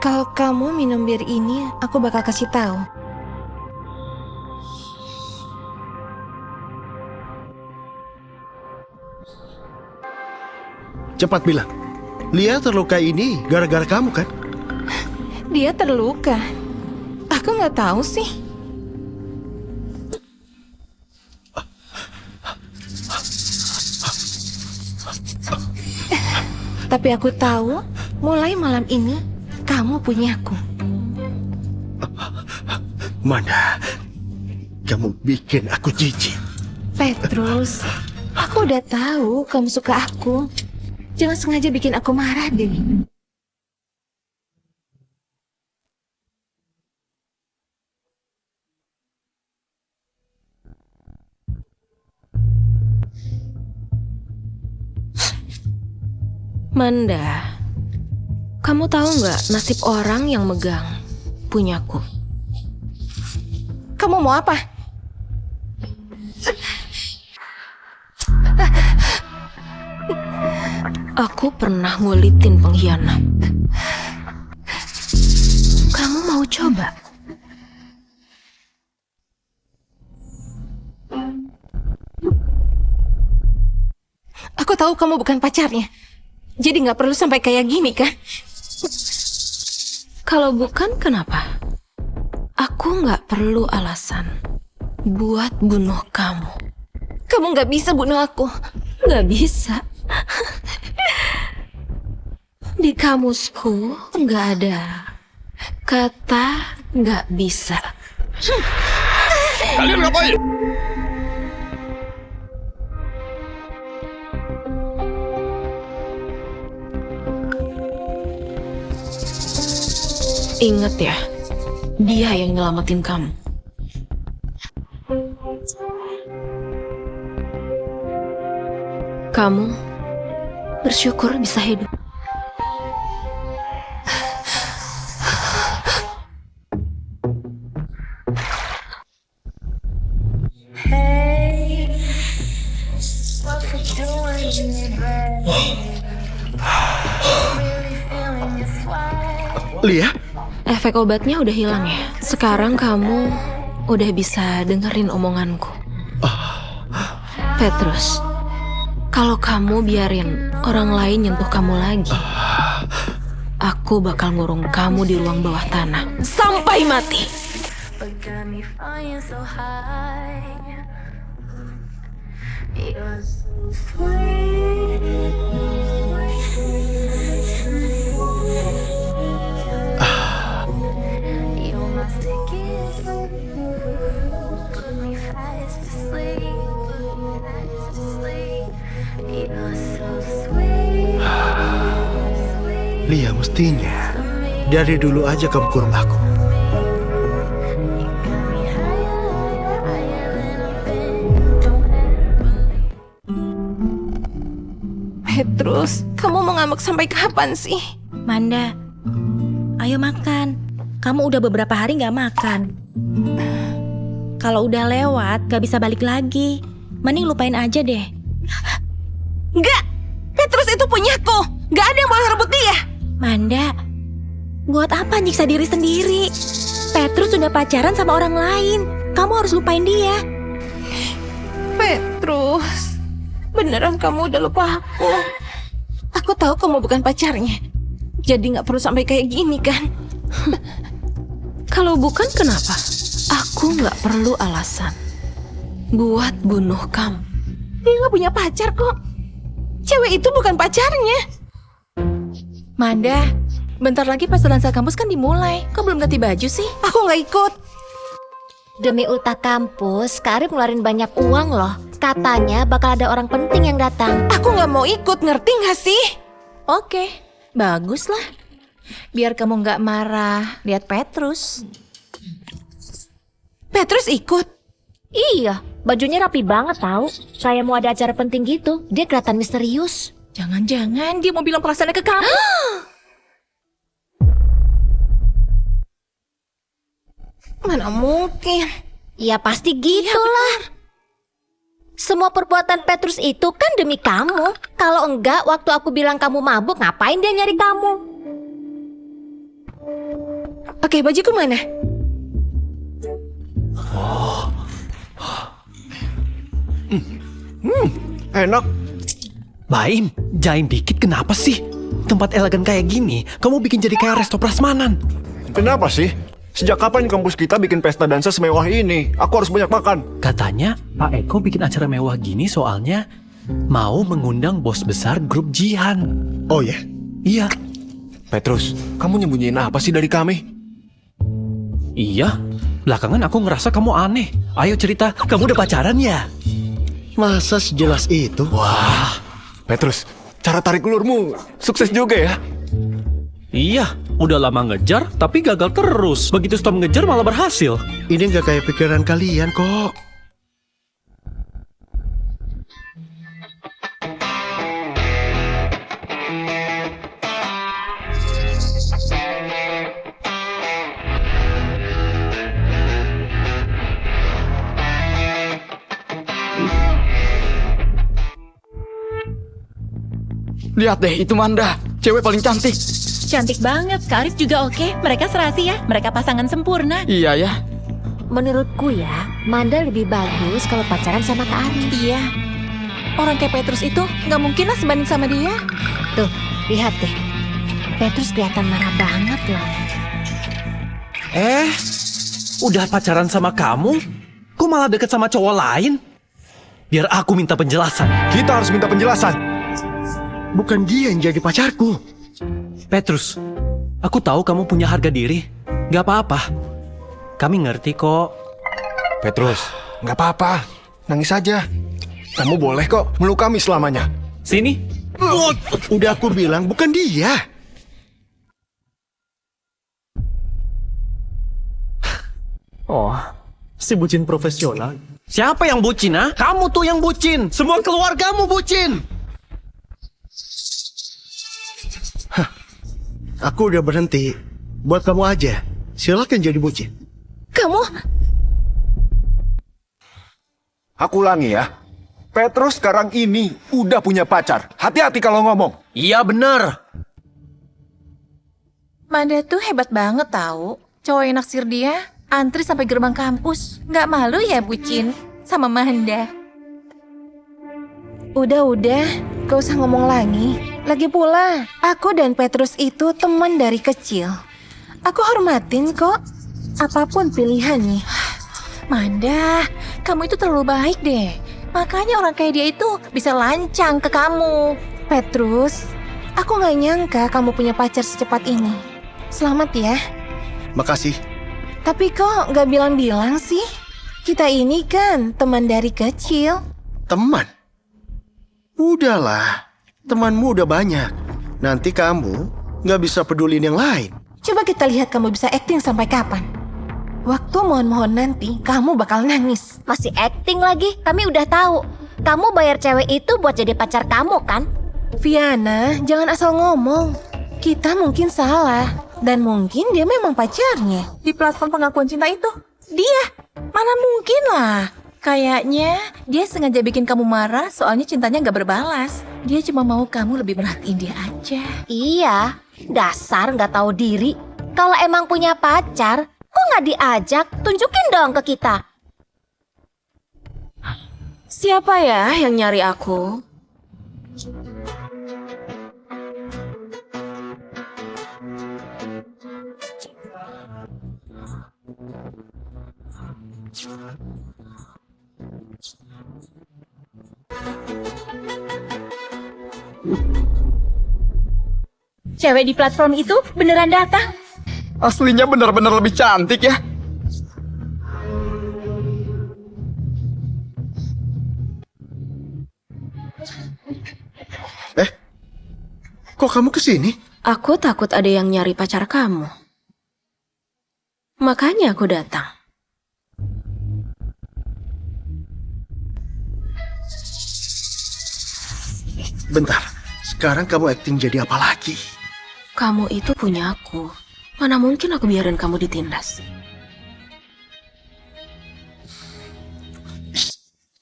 S4: Kalau kamu minum bir ini, aku bakal kasih tahu.
S3: Cepat bilang, Lia terluka ini gara-gara kamu kan?
S4: Dia terluka. Aku nggak tahu sih. Tapi aku tahu, mulai malam ini kamu punyaku.
S3: Mana? Kamu bikin aku jijik.
S4: Petrus, aku udah tahu kamu suka aku. Jangan sengaja bikin aku marah deh. Manda, kamu tahu nggak nasib orang yang megang punyaku? Kamu mau apa? Aku pernah ngulitin pengkhianat. Kamu mau coba? Aku tahu kamu bukan pacarnya. Jadi nggak perlu sampai kayak gini kan?
S7: Kalau bukan, kenapa? Aku nggak perlu alasan buat bunuh kamu.
S4: Kamu nggak bisa bunuh aku.
S7: Nggak bisa. Di kamusku nggak ada kata nggak bisa.
S13: Kalian ngapain?
S7: Ingat ya, dia yang nyelamatin kamu. Kamu bersyukur bisa hidup.
S3: Lia?
S7: Efek obatnya udah hilang ya. Sekarang kamu udah bisa dengerin omonganku. Petrus, kalau kamu biarin orang lain nyentuh kamu lagi, aku bakal ngurung kamu di ruang bawah tanah sampai mati.
S3: Lia, mestinya dari dulu aja kamu kurung aku.
S4: Petrus, kamu mau ngambek sampai kapan sih?
S11: Manda, ayo makan. Kamu udah beberapa hari nggak makan. Kalau udah lewat, gak bisa balik lagi. Mending lupain aja deh.
S4: Enggak! Petrus itu punyaku! Gak ada yang boleh rebut dia!
S11: Manda, buat apa nyiksa diri sendiri? Petrus sudah pacaran sama orang lain. Kamu harus lupain dia.
S4: Petrus, beneran kamu udah lupa aku? Aku tahu kamu bukan pacarnya. Jadi gak perlu sampai kayak gini kan?
S7: Kalau bukan, kenapa? Aku nggak perlu alasan buat bunuh kamu.
S4: Dia gak punya pacar kok. Cewek itu bukan pacarnya.
S11: Manda, bentar lagi pas dansa kampus kan dimulai. Kok belum ganti baju sih?
S4: Aku nggak ikut.
S9: Demi ultah kampus, Kak Arif ngeluarin banyak uang loh. Katanya bakal ada orang penting yang datang.
S4: Aku nggak mau ikut, ngerti nggak sih?
S11: Oke, bagus lah. Biar kamu nggak marah lihat Petrus.
S4: Petrus ikut?
S9: Iya, bajunya rapi banget tahu. Kayak mau ada acara penting gitu. Dia kelihatan misterius.
S11: Jangan-jangan dia mau bilang perasaannya ke kamu.
S4: Mana mungkin?
S9: Ya pasti gitulah. Semua perbuatan Petrus itu kan demi kamu. Kalau enggak, waktu aku bilang kamu mabuk, ngapain dia nyari kamu?
S4: Oke, bajuku mana?
S2: Enak.
S1: Baim, jaim dikit kenapa sih? Tempat elegan kayak gini, kamu bikin jadi kayak resto prasmanan.
S2: Kenapa sih? Sejak kapan kampus kita bikin pesta dansa semewah ini? Aku harus banyak makan.
S1: Katanya Pak Eko bikin acara mewah gini soalnya mau mengundang bos besar grup Jihan.
S3: Oh ya?
S1: Iya.
S2: Petrus, kamu nyembunyiin apa sih dari kami?
S1: Iya, belakangan aku ngerasa kamu aneh. Ayo cerita, kamu udah pacaran ya?
S3: Masa sejelas itu?
S2: Wah, Petrus, cara tarik ulurmu sukses juga ya?
S1: Iya, udah lama ngejar tapi gagal terus. Begitu stop ngejar malah berhasil.
S3: Ini gak kayak pikiran kalian kok.
S6: Lihat deh, itu Manda, cewek paling cantik.
S8: Cantik banget, Kak Arif juga oke. Mereka serasi ya, mereka pasangan sempurna.
S6: Iya ya.
S9: Menurutku ya, Manda lebih bagus kalau pacaran sama Kak Arif.
S8: Iya.
S4: Orang kayak Petrus itu nggak mungkin lah sebanding sama dia.
S9: Tuh, lihat deh. Petrus kelihatan marah banget loh.
S1: Udah pacaran sama kamu? Kok malah deket sama cowok lain? Biar aku minta penjelasan.
S2: Kita harus minta penjelasan.
S3: Bukan dia yang jadi pacarku.
S1: Petrus, aku tahu kamu punya harga diri. Gak apa-apa. Kami ngerti kok.
S2: Petrus, nggak apa-apa. Nangis saja. Kamu boleh kok meluk kami selamanya.
S1: Sini.
S3: Udah aku bilang bukan dia.
S12: Oh, si bucin profesional.
S1: Siapa yang bucin, ha? Kamu tuh yang bucin. Semua keluargamu bucin.
S3: Aku udah berhenti. Buat kamu aja. Silakan jadi bucin.
S4: Kamu?
S2: Aku ulangi ya. Petrus sekarang ini udah punya pacar. Hati-hati kalau ngomong.
S1: Iya bener.
S4: Manda tuh hebat banget tahu. Cowok yang naksir dia antri sampai gerbang kampus. Nggak malu ya bucin sama Manda. Udah, gak usah ngomong lagi. Lagi pula, aku dan Petrus itu teman dari kecil. Aku hormatin kok, apapun pilihannya. Manda, kamu itu terlalu baik deh. Makanya orang kayak dia itu bisa lancang ke kamu. Petrus, aku gak nyangka kamu punya pacar secepat ini. Selamat ya.
S3: Makasih.
S4: Tapi kok gak bilang-bilang sih? Kita ini kan teman dari kecil.
S3: Teman? Udahlah, temanmu udah banyak. Nanti kamu gak bisa pedulin yang lain.
S4: Coba kita lihat kamu bisa acting sampai kapan. Waktu mohon-mohon nanti, kamu bakal nangis.
S9: Masih acting lagi? Kami udah tahu. Kamu bayar cewek itu buat jadi pacar kamu kan?
S4: Viana, jangan asal ngomong. Kita mungkin salah. Dan mungkin dia memang pacarnya. Di platform pengakuan cinta itu, dia. Mana mungkin lah. Kayaknya dia sengaja bikin kamu marah soalnya cintanya gak berbalas. Dia cuma mau kamu lebih merhatiin dia aja.
S9: Iya, dasar nggak tahu diri. Kalau emang punya pacar, kok nggak diajak? Tunjukin dong ke kita.
S11: Siapa ya yang nyari aku?
S4: Cewek di platform itu beneran datang.
S6: Aslinya benar-benar lebih cantik ya.
S3: Kok kamu kesini?
S11: Aku takut ada yang nyari pacar kamu. Makanya aku datang.
S3: Bentar, sekarang kamu acting jadi apa lagi?
S11: Kamu itu punya aku. Mana mungkin aku biarin kamu ditindas.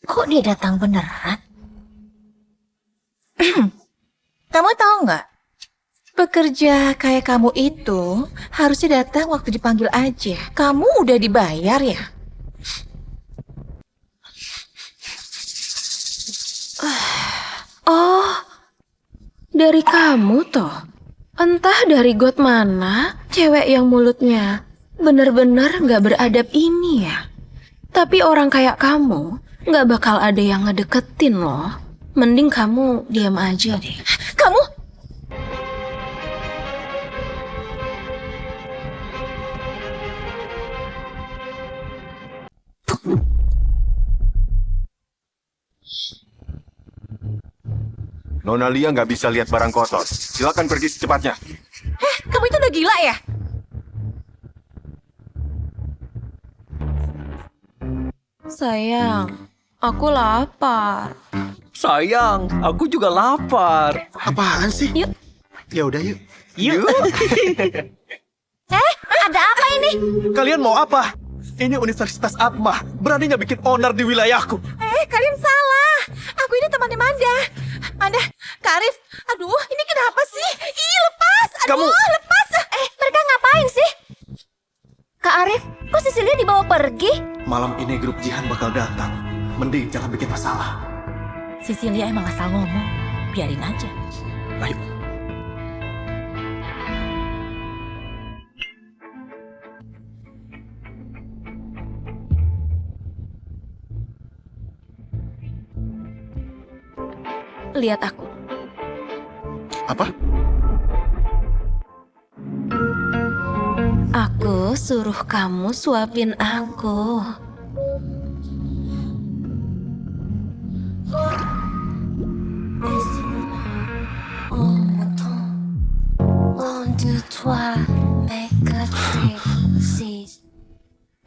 S9: Kok dia datang beneran?
S4: Kamu tahu nggak? Pekerja kayak kamu itu harusnya datang waktu dipanggil aja. Kamu udah dibayar ya?
S11: Oh, dari kamu toh. Entah dari got mana, cewek yang mulutnya bener-bener gak beradab ini ya. Tapi orang kayak kamu gak bakal ada yang ngedeketin loh. Mending kamu diam aja deh.
S4: Kamu?
S2: Nona Lia nggak bisa lihat barang kotor. Silakan pergi secepatnya.
S4: Kamu itu udah gila ya?
S11: Sayang, aku lapar.
S1: Sayang, aku juga lapar.
S3: Apaan sih?
S11: Yuk.
S3: Ya udah yuk.
S1: Yuk.
S9: Ada apa ini?
S12: Kalian mau apa? Ini Universitas Atma. Beraninya bikin onar di wilayahku.
S4: Kalian salah. Aku ini temannya Manda. Manda, Kak Arif. Aduh, ini kenapa sih? Ih, lepas. Aduh, lepas.
S9: Mereka ngapain sih? Kak Arif, kok Cecilia dibawa pergi?
S12: Malam ini grup Jihan bakal datang. Mending jangan bikin masalah.
S8: Cecilia emang asal ngomong. Biarin aja.
S3: Ayo.
S11: Lihat aku.
S3: Apa?
S11: Aku suruh kamu suapin aku.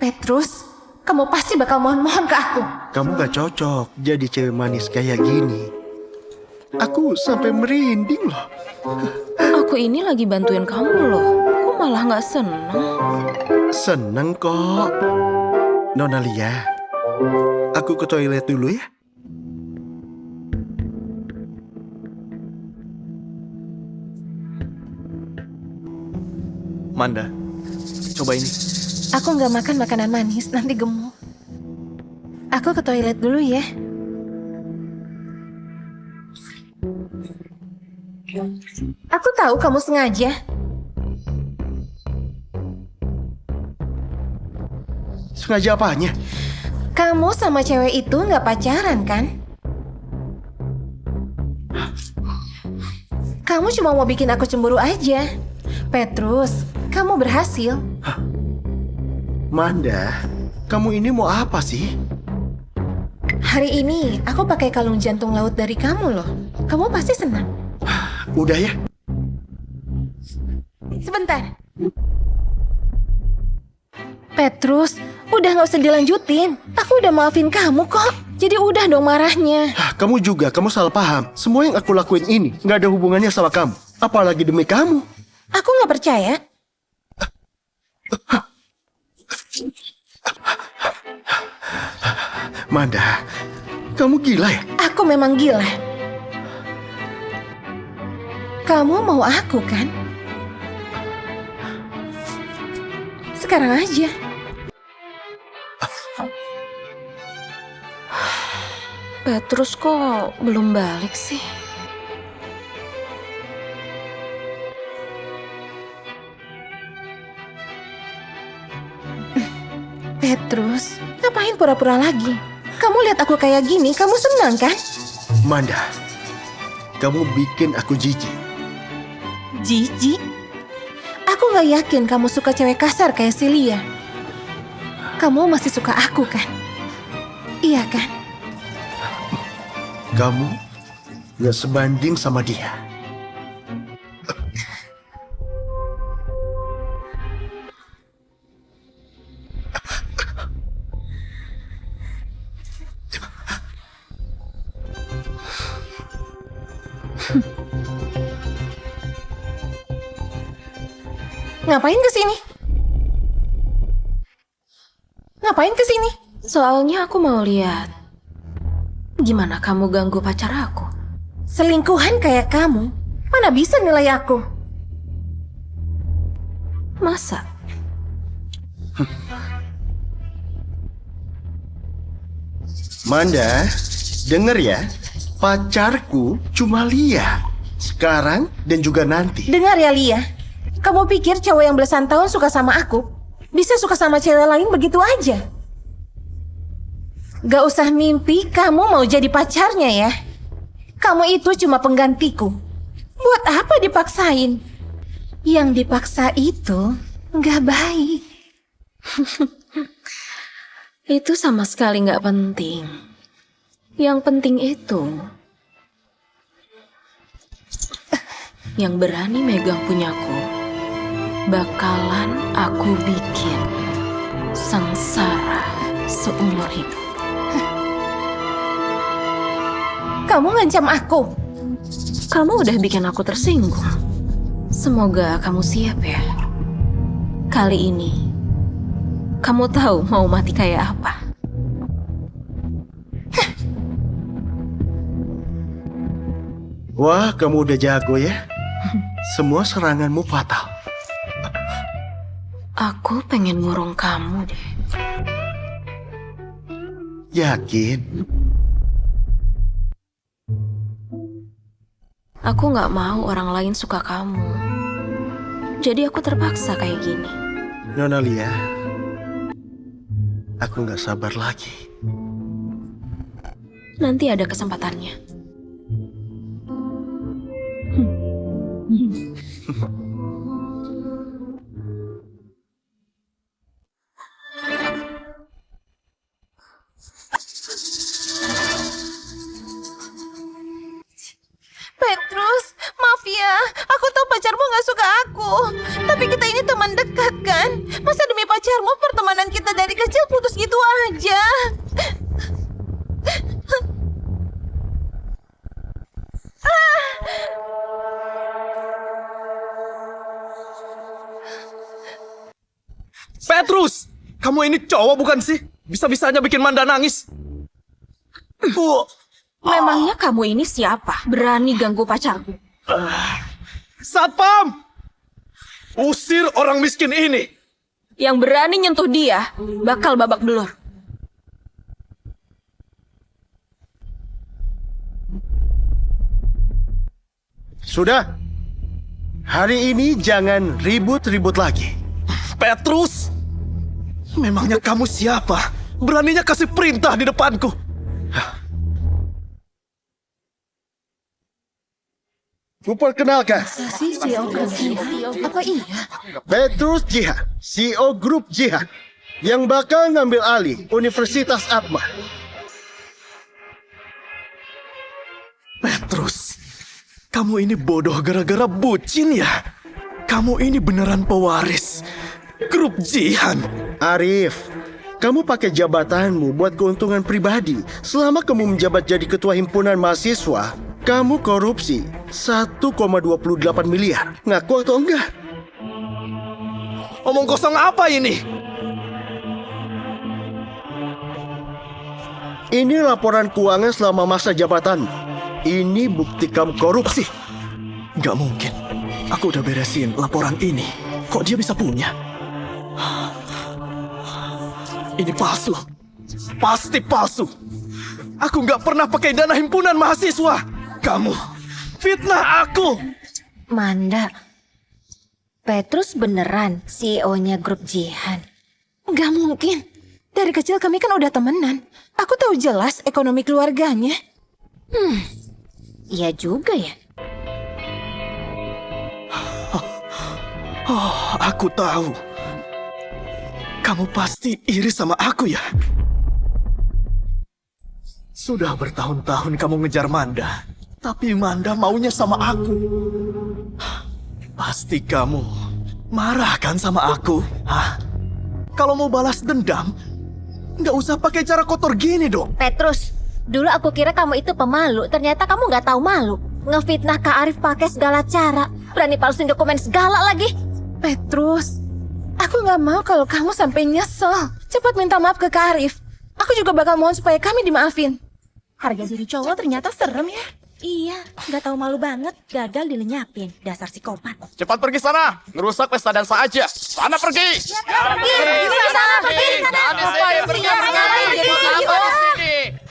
S4: Petrus, kamu pasti bakal mohon-mohon ke aku.
S3: Kamu gak cocok jadi cewek manis kayak gini. Aku sampai merinding loh.
S11: Aku ini lagi bantuin kamu loh. Kok malah gak seneng?
S3: Seneng kok. Nona Lia, aku ke toilet dulu ya.
S12: Manda, coba ini.
S4: Aku nggak makan makanan manis, nanti gemuk. Aku ke toilet dulu ya. Aku tahu kamu sengaja.
S3: Sengaja apanya?
S4: Kamu sama cewek itu nggak pacaran kan? Kamu cuma mau bikin aku cemburu aja. Petrus, kamu berhasil.
S3: Manda, kamu ini mau apa sih?
S4: Hari ini aku pakai kalung jantung laut dari kamu loh. Kamu pasti senang.
S3: Udah ya.
S4: Sebentar. Petrus, udah nggak usah dilanjutin. Aku udah maafin kamu kok. Jadi udah dong marahnya.
S3: Kamu juga, kamu salah paham. Semua yang aku lakuin ini nggak ada hubungannya sama kamu. Apalagi demi kamu.
S4: Aku nggak percaya.
S3: Manda, kamu gila ya?
S4: Aku memang gila. Kamu mau aku kan? Sekarang aja.
S11: Petrus kok belum balik sih?
S4: Petrus, ngapain pura-pura lagi? Kamu lihat aku kayak gini, kamu senang kan?
S3: Manda, kamu bikin aku jijik.
S4: Jijik? Aku gak yakin kamu suka cewek kasar kayak Celia. Kamu masih suka aku kan? Iya kan?
S3: Kamu gak sebanding sama dia.
S4: Ngapain kesini? Ngapain kesini?
S11: Soalnya aku mau lihat gimana kamu ganggu pacar aku.
S4: Selingkuhan kayak kamu, mana bisa nilai aku?
S11: Masa?
S3: Manda, denger ya. Pacarku cuma Lia. Sekarang dan juga nanti.
S4: Dengar ya Lia. Kamu pikir cowok yang belasan tahun suka sama aku bisa suka sama cewek lain begitu aja? Gak usah mimpi kamu mau jadi pacarnya ya. Kamu itu cuma penggantiku. Buat apa dipaksain? Yang dipaksa itu gak baik.
S11: Itu sama sekali gak penting. Yang penting itu yang berani megang punyaku bakalan aku bikin sengsara seumur hidup.
S4: Kamu ngancam aku.
S11: Kamu udah bikin aku tersinggung. Semoga kamu siap ya. Kali ini kamu tahu mau mati kayak apa.
S3: Wah, kamu udah jago ya. Semua seranganmu fatal.
S11: Aku pengen ngurung kamu deh.
S3: Yakin?
S11: Aku nggak mau orang lain suka kamu. Jadi aku terpaksa kayak gini.
S3: Nona Lia, aku nggak sabar lagi.
S11: Nanti ada kesempatannya.
S4: Petrus, maaf ya. Aku tahu pacarmu gak suka aku. Tapi kita ini teman dekat kan? Masa demi pacarmu pertemanan kita dari kecil putus gitu aja?
S12: Petrus, kamu ini cowok bukan sih? Bisa-bisanya bikin Manda nangis.
S11: Memangnya kamu ini siapa? Berani ganggu pacarku?
S12: Satpam! Usir orang miskin ini.
S11: Yang berani nyentuh dia, bakal babak belur.
S3: Sudah. Hari ini jangan ribut-ribut lagi.
S12: Petrus! Memangnya kamu siapa? Beraninya kasih perintah di depanku.
S3: Kuperkenalkan,
S4: Apa iya?
S3: Petrus Jihan, CEO Grup Jihan, yang bakal ngambil alih Universitas Atma.
S12: Petrus, kamu ini bodoh gara-gara bucin ya? Kamu ini beneran pewaris Grup Jihan.
S3: Arif, kamu pakai jabatanmu buat keuntungan pribadi. Selama kamu menjabat jadi ketua himpunan mahasiswa, kamu korupsi 1,28 miliar. Ngaku atau enggak?
S12: Omong kosong apa ini?
S3: Ini laporan keuangan selama masa jabatan. Ini bukti kamu korupsi.
S12: Gak mungkin. Aku udah beresin laporan ini. Kok dia bisa punya? Ini palsu. Pasti palsu. Aku gak pernah pakai dana himpunan mahasiswa. Kamu fitnah aku.
S9: Manda, Petrus beneran CEO-nya Grup Jihan?
S4: Gak mungkin. Dari kecil kami kan udah temenan. Aku tahu jelas ekonomi keluarganya.
S9: Iya juga ya.
S12: Oh, aku tahu. Kamu pasti iri sama aku ya? Sudah bertahun-tahun kamu ngejar Manda, tapi Manda maunya sama aku. Pasti kamu marah kan sama aku? Hah? Kalau mau balas dendam, nggak usah pakai cara kotor gini dong.
S9: Petrus, dulu aku kira kamu itu pemalu, ternyata kamu nggak tahu malu. Ngefitnah Kak Arif pakai segala cara, berani palsuin dokumen segala lagi.
S4: Petrus, aku gak mau kalau kamu sampai nyesel. Cepat minta maaf ke Kak Arif. Aku juga bakal mohon supaya kami dimaafin.
S14: Harga diri cowok ternyata serem ya. Iya, gak tahu malu banget, gagal dilenyapin. Dasar psikopat.
S6: Cepat pergi sana, ngerusak pesta dansa aja. Sana pergi.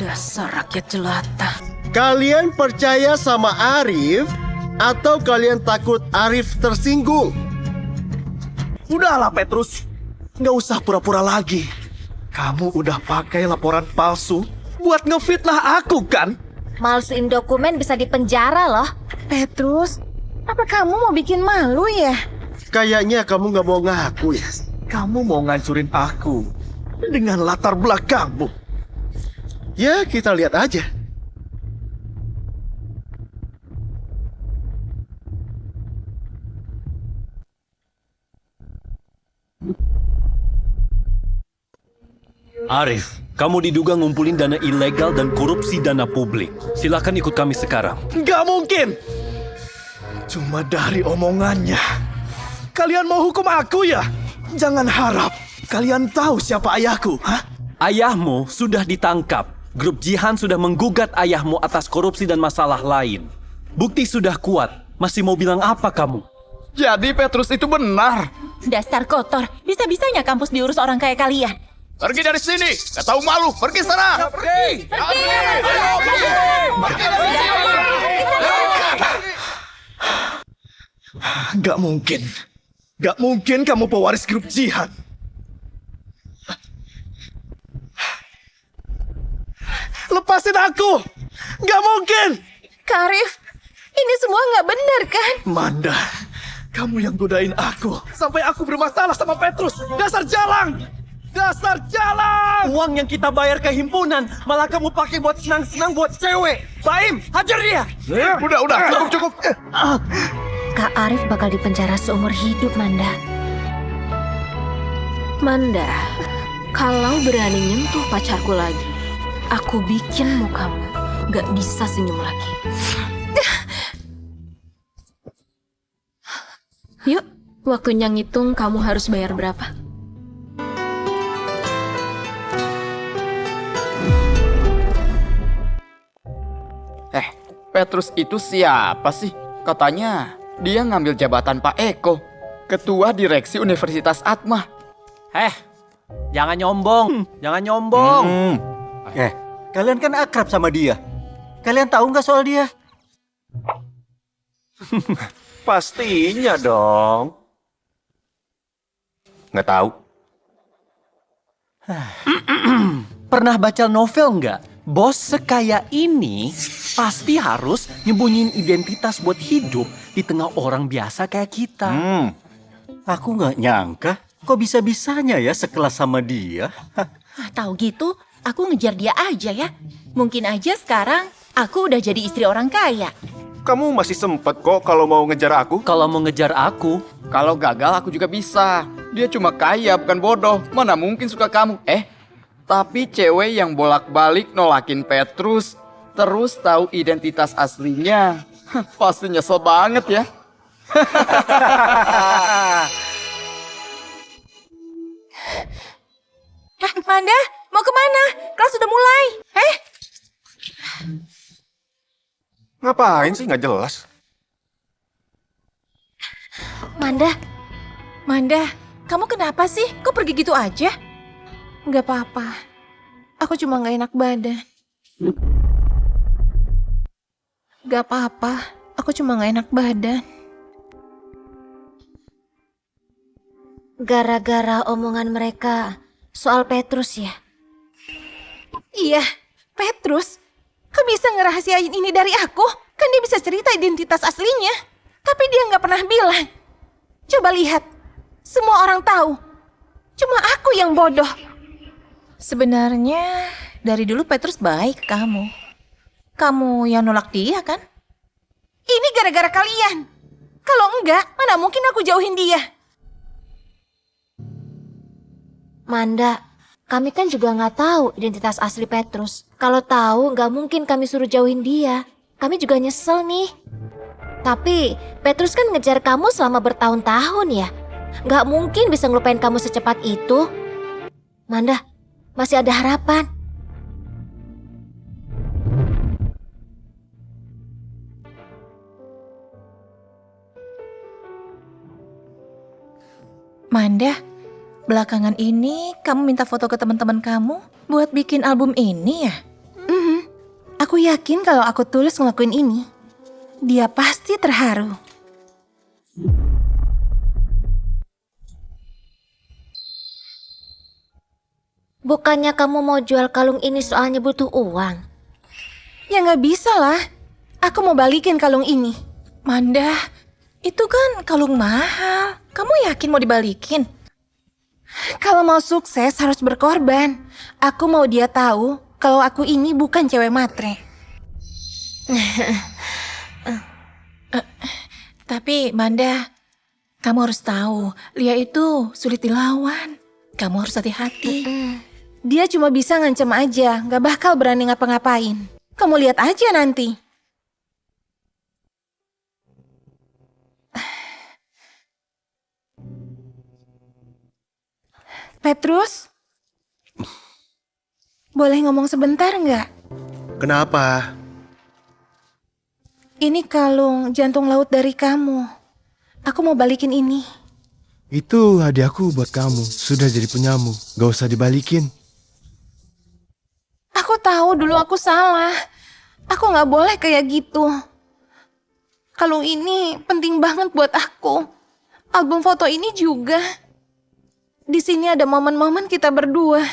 S11: Dasar rakyat jelata.
S3: Kalian percaya sama Arif atau kalian takut Arif tersinggung?
S12: Udahlah Petrus, nggak usah pura-pura lagi. Kamu udah pakai laporan palsu buat ngefitnah aku kan?
S9: Malsuin dokumen bisa dipenjara loh.
S4: Petrus, apa kamu mau bikin malu ya?
S3: Kayaknya kamu nggak mau ngaku ya.
S12: Kamu mau ngancurin aku dengan latar belakangmu.
S3: Ya, kita lihat aja.
S15: Arif, kamu diduga ngumpulin dana ilegal dan korupsi dana publik. Silakan ikut kami sekarang.
S12: Nggak mungkin. Cuma dari omongannya. Kalian mau hukum aku ya? Jangan harap kalian tahu siapa ayahku, hah?
S15: Ayahmu sudah ditangkap. Grup Jihan sudah menggugat ayahmu atas korupsi dan masalah lain. Bukti sudah kuat. Masih mau bilang apa kamu?
S6: Jadi Petrus itu benar.
S14: Dasar kotor, bisa-bisanya kampus diurus orang kayak kalian.
S6: Pergi dari sini, gak tahu malu. Pergi sana. Pergi.
S12: Gak mungkin. Gak mungkin kamu pewaris grup jihad. Lepasin aku! Gak mungkin!
S4: Kak Arif, ini semua nggak benar kan?
S12: Manda, kamu yang godain aku sampai aku bermasalah sama Petrus. Dasar jalang! Dasar jalang!
S15: Uang yang kita bayar ke himpunan malah kamu pakai buat senang-senang buat cewek. Baim, hajar dia!
S12: Udah, cukup.
S9: Kak Arif bakal dipenjara seumur hidup, Manda.
S11: Manda, kalau berani nyentuh pacarku lagi, aku bikin mukamu gak bisa senyum lagi. Yuk, waktunya ngitung kamu harus bayar berapa.
S6: Petrus itu siapa sih? Katanya dia ngambil jabatan Pak Eko, Ketua Direksi Universitas Atma.
S15: Jangan nyombong, jangan nyombong.
S5: Kalian kan akrab sama dia. Kalian tahu nggak soal dia?
S2: Pastinya dong. Nggak tahu.
S15: Pernah baca novel nggak? Bos sekaya ini pasti harus nyembunyiin identitas buat hidup di tengah orang biasa kayak kita.
S5: Aku nggak nyangka kok bisa-bisanya ya sekelas sama dia.
S8: Tahu gitu, aku ngejar dia aja ya. Mungkin aja sekarang aku udah jadi istri orang kaya.
S2: Kamu masih sempet kok kalau mau ngejar aku.
S15: Kalau mau ngejar aku,
S6: kalau gagal aku juga bisa. Dia cuma kaya bukan bodoh. Mana mungkin suka kamu? Tapi cewek yang bolak-balik nolakin Petrus, terus tahu identitas aslinya, pasti nyesel banget ya.
S4: Manda, mau kemana? Kelas sudah mulai.
S2: Ngapain sih nggak jelas?
S4: Manda, kamu kenapa sih? Kok pergi gitu aja? Nggak apa-apa. Aku cuma nggak enak badan. Nggak apa-apa. Aku cuma nggak enak badan.
S9: Gara-gara omongan mereka soal Petrus ya?
S4: Iya, Petrus. Kok bisa ngerahasiain ini dari aku? Kan dia bisa cerita identitas aslinya. Tapi dia nggak pernah bilang. Coba lihat. Semua orang tahu. Cuma aku yang bodoh. Sebenarnya dari dulu Petrus baik ke kamu. Kamu yang nolak dia kan? Ini gara-gara kalian. Kalau enggak, mana mungkin aku jauhin dia.
S9: Manda, kami kan juga nggak tahu identitas asli Petrus. Kalau tahu, nggak mungkin kami suruh jauhin dia. Kami juga nyesel nih. Tapi Petrus kan ngejar kamu selama bertahun-tahun ya. Nggak mungkin bisa ngelupain kamu secepat itu. Manda, masih ada harapan.
S4: Manda, belakangan ini kamu minta foto ke teman-teman kamu buat bikin album ini ya? Aku yakin kalau aku tulus ngelakuin ini, dia pasti terharu.
S9: Bukannya kamu mau jual kalung ini soalnya butuh uang?
S4: Ya nggak bisa lah. Aku mau balikin kalung ini. Manda, itu kan kalung mahal. Kamu yakin mau dibalikin? Kalau mau sukses harus berkorban. Aku mau dia tahu kalau aku ini bukan cewek matre. Tapi Manda, kamu harus tahu, Lia itu sulit dilawan. Kamu harus hati-hati. Dia cuma bisa ngancam aja, gak bakal berani ngapa-ngapain. Kamu lihat aja nanti. Petrus? Boleh ngomong sebentar nggak?
S3: Kenapa?
S4: Ini kalung jantung laut dari kamu. Aku mau balikin ini.
S16: Itu hadiahku buat kamu. Sudah jadi punyamu. Gak usah dibalikin.
S4: Aku tahu dulu aku salah. Aku nggak boleh kayak gitu. Kalung ini penting banget buat aku. Album foto ini juga. Di sini ada momen-momen kita berdua.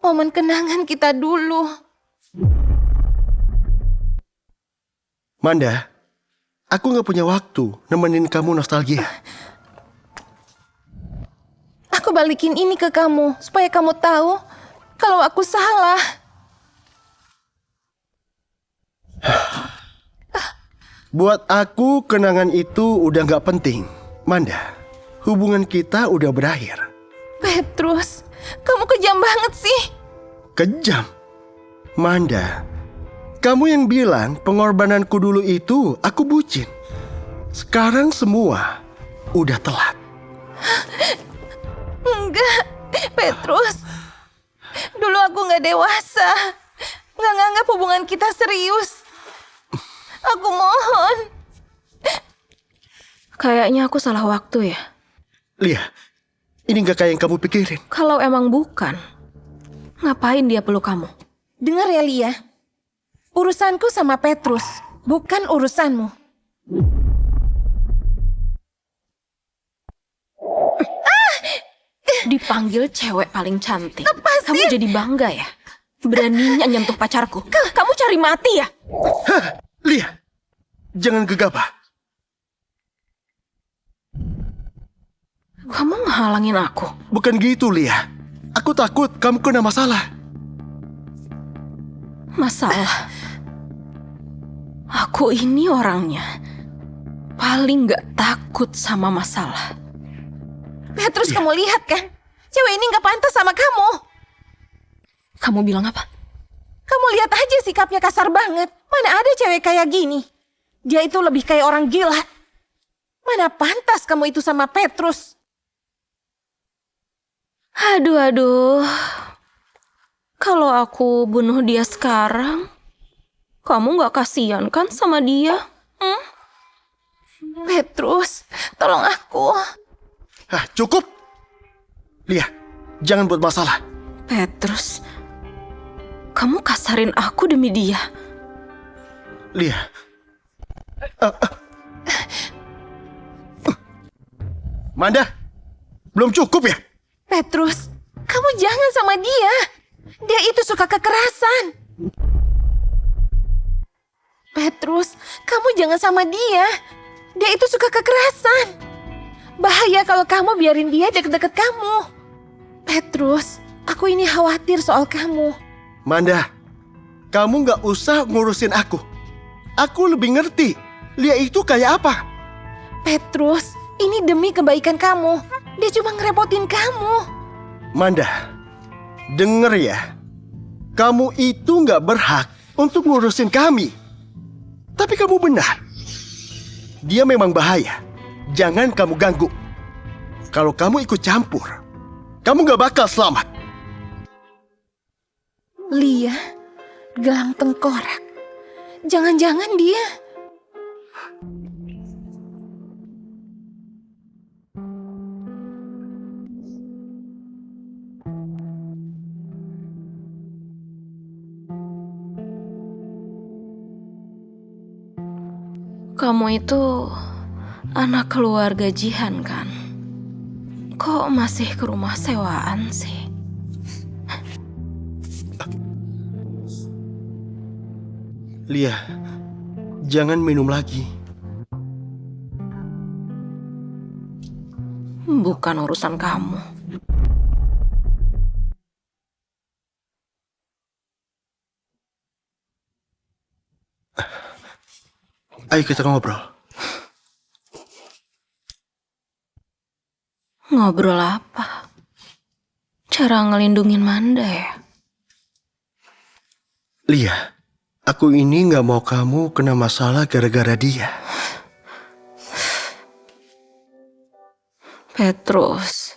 S4: Momen kenangan kita dulu.
S3: Manda, aku nggak punya waktu nemenin kamu nostalgia.
S4: Aku balikin ini ke kamu supaya kamu tahu kalau aku salah.
S3: Buat aku, kenangan itu udah nggak penting. Manda, hubungan kita udah berakhir.
S4: Petrus, kamu kejam banget sih.
S3: Kejam? Manda, kamu yang bilang pengorbananku dulu itu aku bucin. Sekarang semua udah telat.
S4: Enggak, Petrus. Dulu aku nggak dewasa. Nggak nganggap hubungan kita serius. Aku mohon.
S11: Kayaknya aku salah waktu ya.
S3: Lia, ini nggak kayak yang kamu pikirin.
S11: Kalau emang bukan, ngapain dia peluk kamu?
S4: Dengar ya, Lia. Urusanku sama Petrus, bukan urusanmu.
S11: Dipanggil cewek paling cantik. Kamu jadi bangga ya? Beraninya nyentuh pacarku. Kamu cari mati ya?
S3: Hah, Lia, jangan gegabah.
S11: Kamu ngehalangin aku.
S3: Bukan gitu, Lia. Aku takut kamu kena masalah.
S11: Masalah? Aku ini orangnya paling gak takut sama masalah.
S4: Petrus, kamu lihat kan? Cewek ini gak pantas sama kamu.
S11: Kamu bilang apa?
S4: Kamu lihat aja sikapnya kasar banget. Mana ada cewek kayak gini? Dia itu lebih kayak orang gila. Mana pantas kamu itu sama Petrus?
S11: Aduh. Kalau aku bunuh dia sekarang, kamu gak kasihan kan sama dia?
S4: Petrus, tolong aku.
S3: Cukup. Lia, jangan buat masalah.
S11: Petrus, kamu kasarin aku demi dia.
S3: Lia. Manda, belum cukup ya?
S4: Petrus, kamu jangan sama dia. Dia itu suka kekerasan. Petrus, kamu jangan sama dia. Dia itu suka kekerasan. Bahaya kalau kamu biarin dia deket-deket kamu. Petrus, aku ini khawatir soal kamu.
S3: Manda, kamu gak usah ngurusin aku. Aku lebih ngerti Lia itu kayak apa.
S4: Petrus, ini demi kebaikan kamu. Dia cuma ngerepotin kamu.
S3: Manda, denger ya. Kamu itu gak berhak untuk ngurusin kami. Tapi kamu benar. Dia memang bahaya. Jangan kamu ganggu. Kalau kamu ikut campur, kamu gak bakal selamat.
S4: Lia, gelang tengkorak. Jangan-jangan dia...
S11: Kamu itu anak keluarga Jihan kan? Kok masih ke rumah sewaan sih?
S3: Lia, jangan minum lagi.
S11: Bukan urusan kamu.
S3: Ayo kita ngobrol.
S11: Ngobrol apa? Cara ngelindungin Manda ya?
S3: Lia, aku ini gak mau kamu kena masalah gara-gara dia.
S11: Petrus,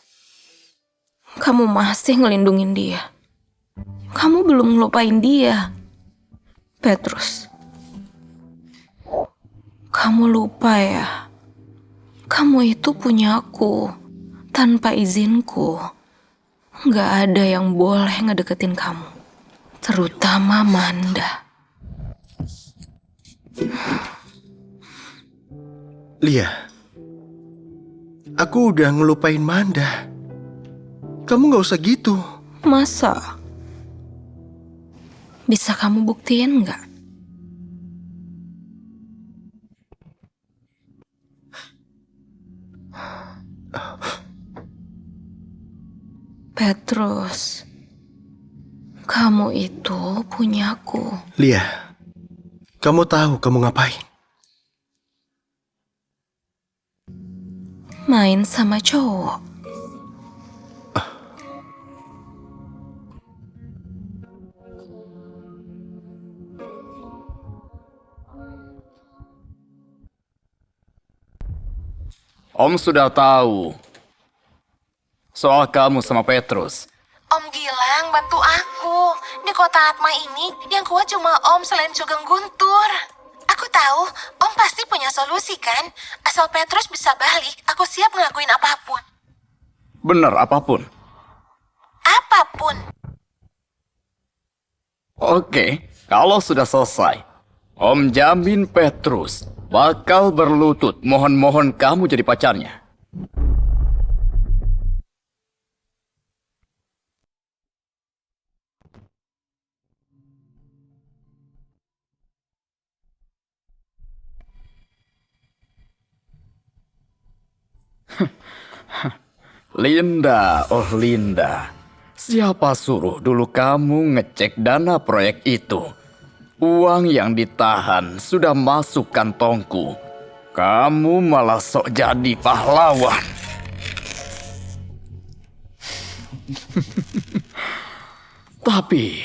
S11: kamu masih ngelindungin dia. Kamu belum ngelupain dia. Petrus, kamu lupa ya? Kamu itu punya aku. Tanpa izinku, gak ada yang boleh ngedeketin kamu. Terutama Manda.
S3: Lia, aku udah ngelupain Manda. Kamu gak usah gitu.
S11: Masa? Bisa kamu buktiin nggak? Petrus, kamu itu punyaku.
S3: Lia, kamu tahu kamu ngapain?
S11: Main sama cowok.
S6: Om sudah tahu soal kamu sama Petrus.
S4: Om Gilang bantu aku. Di kota Atma ini yang kuat cuma Om selain Sugeng Guntur. Aku tahu Om pasti punya solusi kan? Asal Petrus bisa balik, aku siap ngelakuin apapun.
S6: Bener apapun.
S4: Apapun.
S6: Oke, kalau sudah selesai, Om jamin Petrus bakal berlutut mohon-mohon kamu jadi pacarnya. Linda, oh Linda. Siapa suruh dulu kamu ngecek dana proyek itu? Uang yang ditahan sudah masuk kantongku. Kamu malah sok jadi pahlawan. Tapi,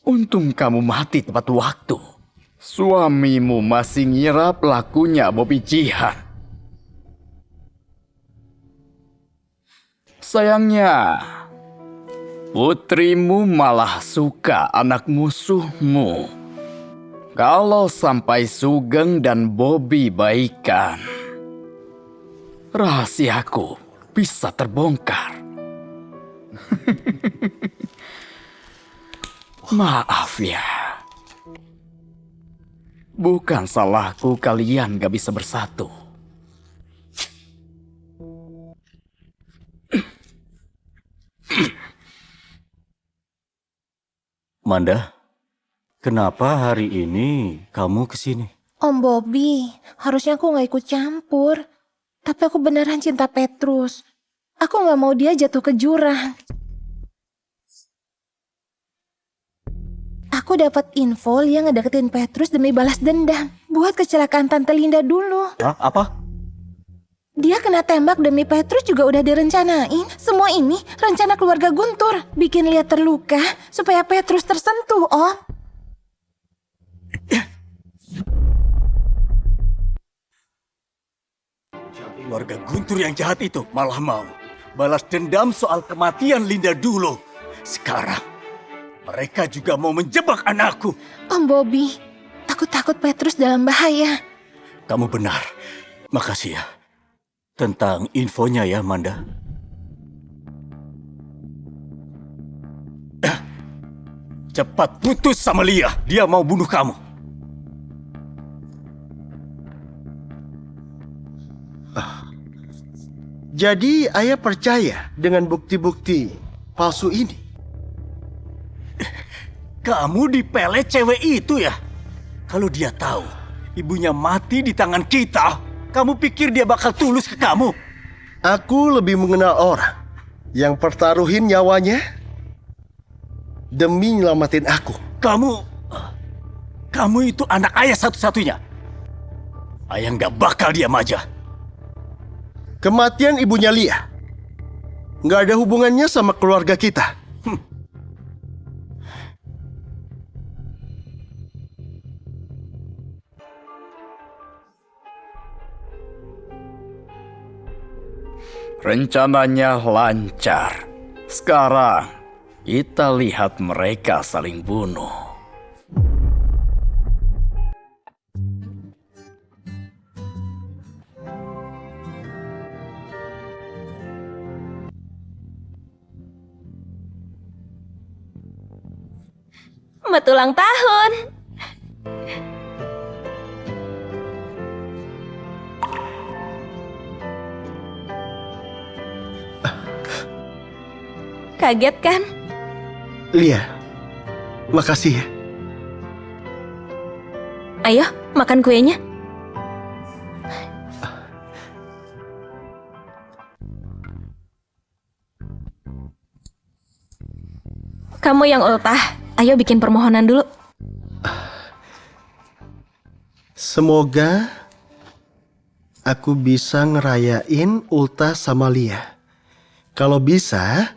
S6: untung kamu mati tepat waktu. Suamimu masih ngira pelakunya Bobby Jihan. Sayangnya, putrimu malah suka anak musuhmu. Kalau sampai Sugeng dan Bobby baikan, rahasiaku bisa terbongkar. Maaf ya. Bukan salahku kalian gak bisa bersatu.
S5: Manda, kenapa hari ini kamu kesini?
S4: Om Bobby, harusnya aku gak ikut campur. Tapi aku beneran cinta Petrus. Aku gak mau dia jatuh ke jurang. Aku dapat info Lia ngedeketin Petrus demi balas dendam. Buat kecelakaan Tante Linda dulu.
S5: Hah? Apa?
S4: Dia kena tembak demi Petrus juga udah direncanain. Semua ini rencana keluarga Guntur. Bikin Lia terluka supaya Petrus tersentuh, Om.
S5: Keluarga Guntur yang jahat itu malah mau balas dendam soal kematian Linda dulu. Sekarang mereka juga mau menjebak anakku.
S4: Om Bobby, aku takut Petrus dalam bahaya.
S5: Kamu benar. Makasih ya. Tentang infonya ya, Manda. Cepat putus sama Lia. Dia mau bunuh kamu.
S3: Jadi ayah percaya dengan bukti-bukti palsu ini?
S5: Kamu dipelet cewek itu ya? Kalau dia tahu ibunya mati di tangan kita, kamu pikir dia bakal tulus ke kamu?
S3: Aku lebih mengenal orang yang pertaruhin nyawanya demi nyelamatin aku.
S5: Kamu itu anak ayah satu-satunya. Ayah nggak bakal diam aja.
S3: Kematian ibunya Lia nggak ada hubungannya sama keluarga kita.
S6: Rencananya lancar. Sekarang kita lihat mereka saling bunuh.
S11: Selamat ulang tahun. Kaget kan?
S3: Lia, makasih ya.
S11: Ayo, makan kuenya. Kamu yang ultah, ayo bikin permohonan dulu.
S3: Semoga aku bisa ngerayain ultah sama Lia. Kalau bisa,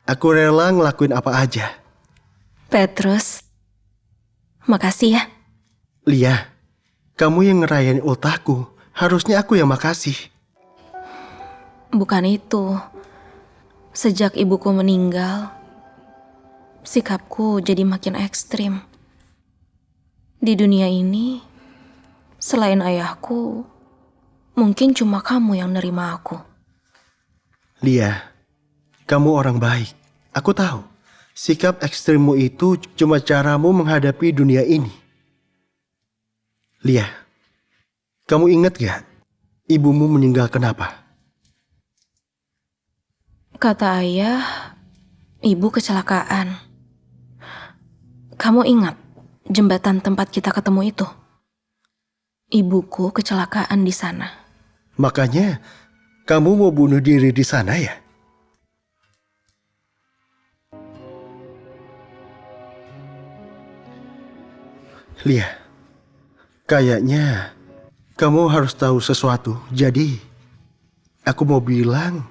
S3: aku rela ngelakuin apa aja.
S11: Petrus, makasih ya.
S3: Lia, kamu yang ngerayain ultahku. Harusnya aku yang makasih.
S11: Bukan itu. Sejak ibuku meninggal, sikapku jadi makin ekstrim. Di dunia ini, selain ayahku, mungkin cuma kamu yang nerima aku.
S3: Lia, kamu orang baik. Aku tahu, sikap ekstrimmu itu cuma caramu menghadapi dunia ini. Lia, kamu ingat gak ibumu meninggal kenapa?
S11: Kata ayah, ibu kecelakaan. Kamu ingat jembatan tempat kita ketemu itu? Ibuku kecelakaan di sana.
S3: Makanya kamu mau bunuh diri di sana ya? Lia, kayaknya kamu harus tahu sesuatu. Jadi, aku mau bilang,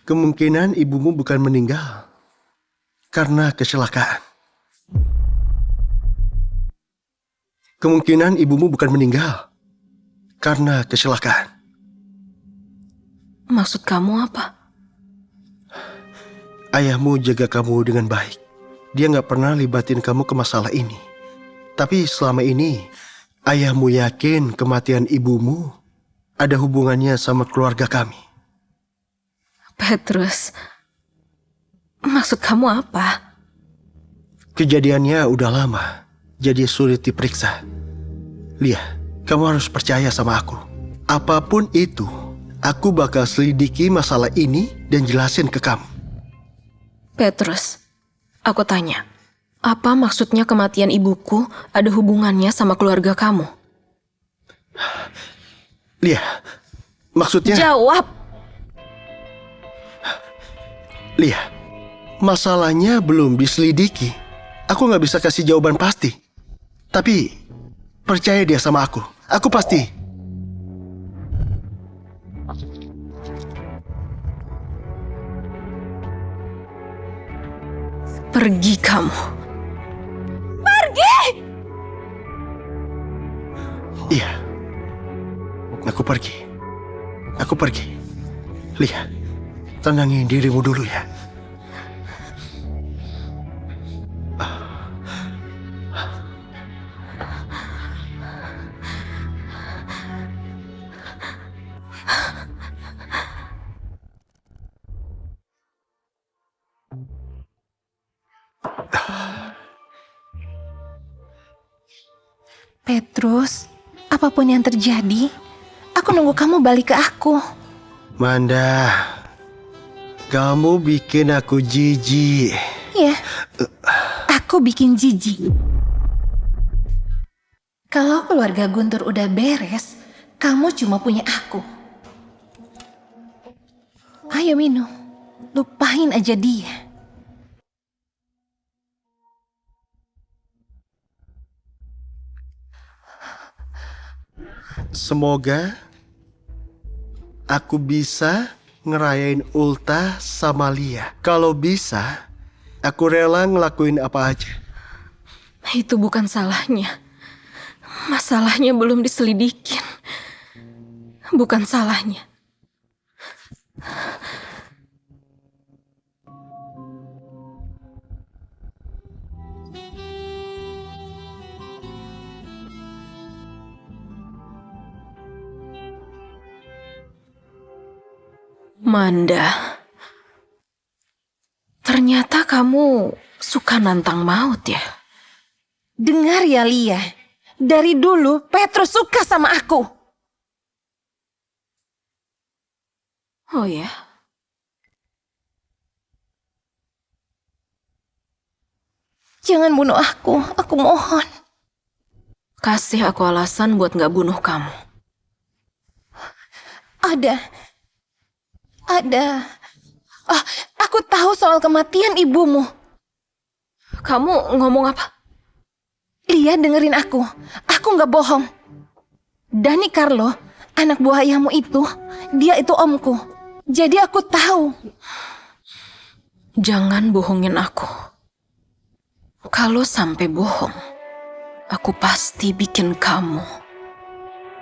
S3: kemungkinan ibumu bukan meninggal karena kecelakaan. Kemungkinan ibumu bukan meninggal karena kecelakaan.
S11: Maksud kamu apa?
S3: Ayahmu jaga kamu dengan baik. Dia nggak pernah libatin kamu ke masalah ini. Tapi selama ini, ayahmu yakin kematian ibumu ada hubungannya sama keluarga kami.
S11: Petrus, maksud kamu apa?
S3: Kejadiannya udah lama, jadi sulit diperiksa. Lia, kamu harus percaya sama aku. Apapun itu, aku bakal selidiki masalah ini dan jelasin ke kamu.
S11: Petrus, aku tanya, apa maksudnya kematian ibuku ada hubungannya sama keluarga kamu?
S3: Lia, maksudnya...
S11: Jawab!
S3: Lia, masalahnya belum diselidiki. Aku nggak bisa kasih jawaban pasti. Tapi, percaya dia sama aku. Aku pasti.
S11: Pergi kamu. Pergi!
S3: Iya. Aku pergi. Aku pergi. Lia, tenangin dirimu dulu ya.
S4: Petrus, apapun yang terjadi, aku nunggu kamu balik ke aku.
S3: Manda, kamu bikin aku jijik.
S4: Ya, aku bikin jijik. Kalau keluarga Guntur udah beres, kamu cuma punya aku. Ayo minum, lupain aja dia.
S3: Semoga aku bisa ngerayain ultah sama Lia. Kalau bisa, aku rela ngelakuin apa aja.
S11: Itu bukan salahnya. Masalahnya belum diselidikin. Bukan salahnya. Manda, ternyata kamu suka nantang maut ya?
S4: Dengar ya Lia, dari dulu Petrus suka sama aku.
S11: Oh ya?
S4: Jangan bunuh aku mohon.
S7: Kasih aku alasan buat gak bunuh kamu.
S4: Ada. Aku tahu soal kematian ibumu.
S7: Kamu ngomong apa?
S4: Lia, dengerin aku. Aku nggak bohong. Dani Carlo, anak buah ayahmu itu, dia itu omku. Jadi aku tahu.
S7: Jangan bohongin aku. Kalau sampai bohong, aku pasti bikin kamu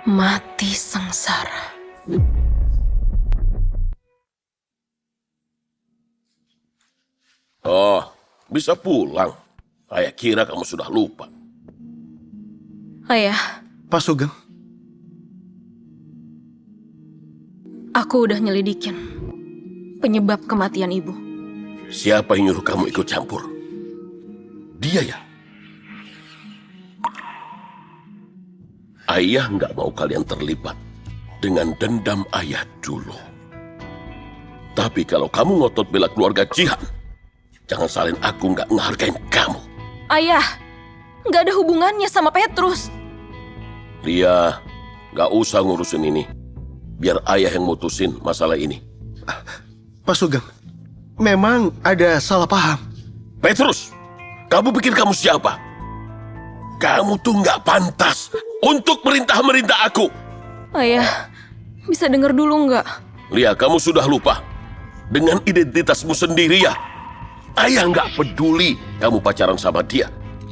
S7: mati sengsara.
S13: Oh, bisa pulang. Ayah kira kamu sudah lupa.
S7: Ayah,
S3: Pak Sugeng,
S7: aku udah nyelidikin penyebab kematian ibu.
S13: Siapa yang nyuruh kamu ikut campur? Dia ya? Ayah nggak mau kalian terlibat dengan dendam ayah dulu. Tapi kalau kamu ngotot bela keluarga Jihan, jangan salin aku nggak ngehargain kamu.
S7: Ayah, nggak ada hubungannya sama Petrus.
S13: Lia, nggak usah ngurusin ini. Biar ayah yang mutusin masalah ini.
S3: Pak Sugeng, memang ada salah paham.
S13: Petrus, kamu pikir kamu siapa? Kamu tuh nggak pantas untuk merintah-merintah aku.
S7: Ayah, bisa denger dulu nggak?
S13: Lia, kamu sudah lupa dengan identitasmu sendiri ya. Ayah nggak peduli kamu pacaran sama dia.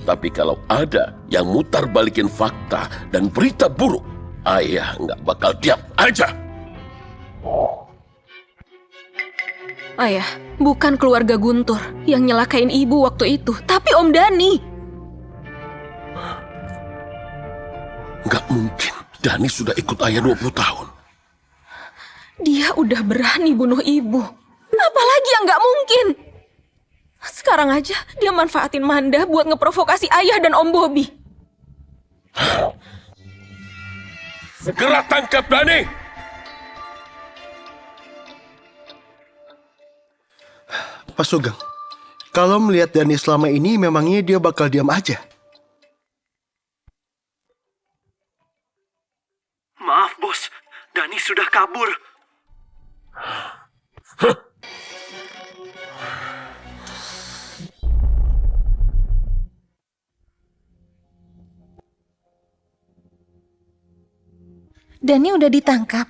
S13: Tapi kalau ada yang mutar balikin fakta dan berita buruk, ayah nggak bakal diam aja.
S7: Ayah, bukan keluarga Guntur yang nyelakain ibu waktu itu, tapi Om Dani.
S13: Nggak mungkin, Dani sudah ikut ayah 20 tahun.
S7: Dia udah berani bunuh ibu. Apalagi yang nggak mungkin? Sekarang aja dia manfaatin Manda buat ngeprovokasi ayah dan Om Bobby.
S13: Segera tangkap Dani!
S3: Pak Sugeng, kalau melihat Dani selama ini, memangnya dia bakal diam aja?
S15: Maaf, Bos. Dani sudah kabur.
S4: Dani udah ditangkap.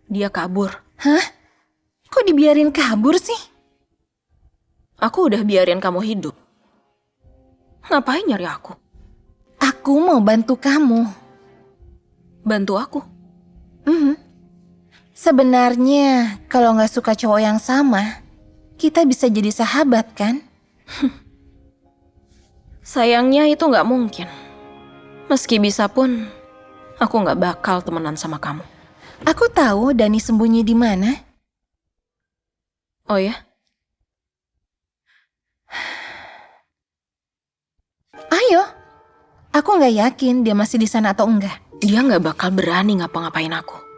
S7: Dia kabur.
S4: Hah? Kok dibiarin kabur sih?
S7: Aku udah biarin kamu hidup. Ngapain nyari aku?
S4: Aku mau bantu kamu.
S7: Bantu aku?
S4: Sebenarnya, kalau nggak suka cowok yang sama, kita bisa jadi sahabat, kan?
S7: Sayangnya itu nggak mungkin. Meski bisa pun, aku nggak bakal temenan sama kamu.
S4: Aku tahu Dani sembunyi di mana.
S7: Oh ya?
S4: Ayo. Aku nggak yakin dia masih di sana atau enggak.
S7: Dia nggak bakal berani ngapa-ngapain aku.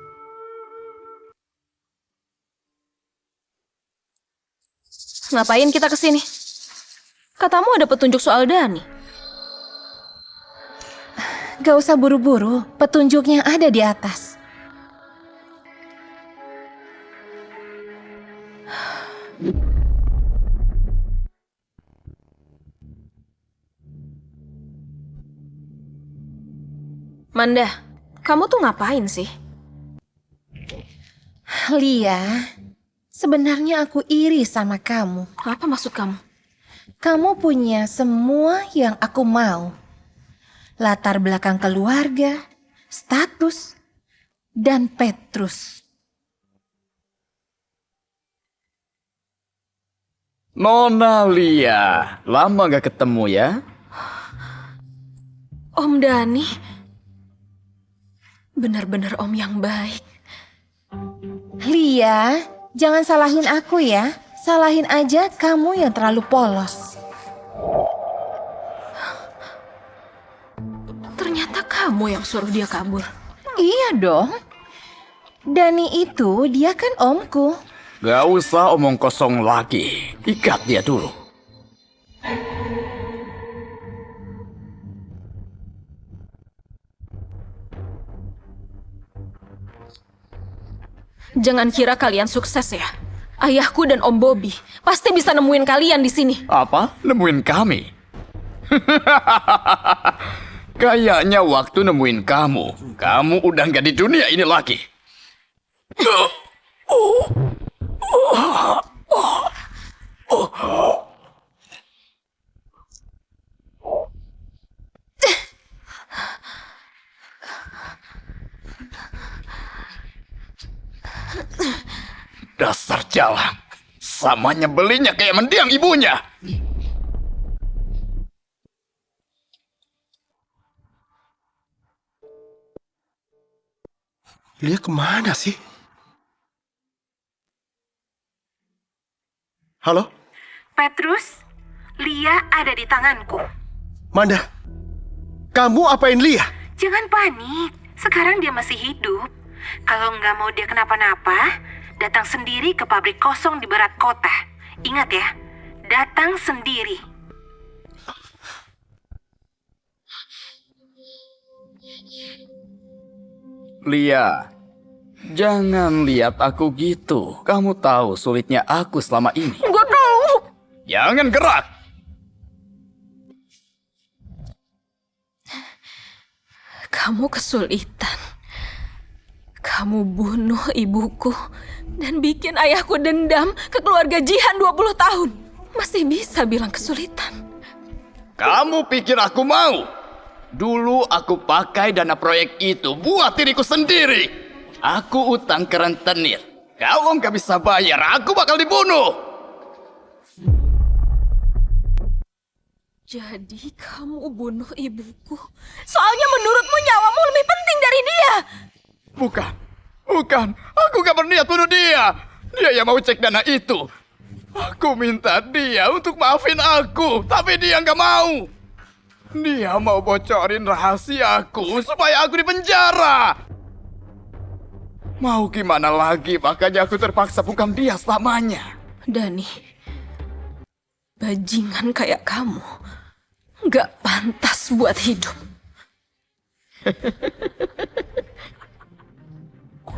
S7: Ngapain kita kesini? Katamu ada petunjuk soal Dani.
S4: Gak usah buru-buru, petunjuknya ada di atas.
S7: Manda, kamu tuh ngapain sih?
S4: Lia, sebenarnya aku iri sama kamu.
S7: Apa maksud kamu?
S4: Kamu punya semua yang aku mau. Latar belakang keluarga, status, dan Petrus.
S6: Nona Lia, lama gak ketemu ya?
S7: Om Dani, benar-benar om yang baik.
S4: Lia, jangan salahin aku ya. Salahin aja kamu yang terlalu polos.
S7: Ternyata kamu yang suruh dia kabur.
S4: Iya dong. Dani itu dia kan omku.
S6: Gak usah omong kosong lagi. Ikat dia dulu.
S7: Jangan kira kalian sukses ya. Ayahku dan Om Bobby pasti bisa nemuin kalian di sini.
S6: Apa? Nemuin kami? Kayaknya waktu nemuin kamu udah nggak di dunia ini lagi. Dasar jalan. Sama nyebelinya kayak mendiang ibunya.
S3: Lia kemana sih? Halo?
S4: Petrus, Lia ada di tanganku.
S3: Manda, kamu apain Lia?
S4: Jangan panik, sekarang dia masih hidup. Kalau nggak mau dia kenapa-napa, datang sendiri ke pabrik kosong di barat kota. Ingat ya, datang sendiri.
S6: Lia, jangan lihat aku gitu. Kamu tahu sulitnya aku selama ini.
S7: Gue tahu.
S6: Jangan gerak.
S7: Kamu kesulitan. Kamu bunuh ibuku dan bikin ayahku dendam ke keluarga Jihan 20 tahun. Masih bisa bilang kesulitan.
S6: Kamu pikir aku mau? Dulu aku pakai dana proyek itu buat diriku sendiri. Aku utang ke rentenir. Kalau nggak bisa bayar, aku bakal dibunuh.
S7: Jadi kamu bunuh ibuku. Soalnya menurutmu nyawamu lebih penting dari dia.
S6: Bukan. Aku gak berniat bunuh dia. Dia yang mau cek dana itu. Aku minta dia untuk maafin aku, tapi dia gak mau. Dia mau bocorin rahasiaku supaya aku dipenjara. Mau gimana lagi, makanya aku terpaksa bungkam dia selamanya.
S7: Dani, bajingan kayak kamu gak pantas buat hidup.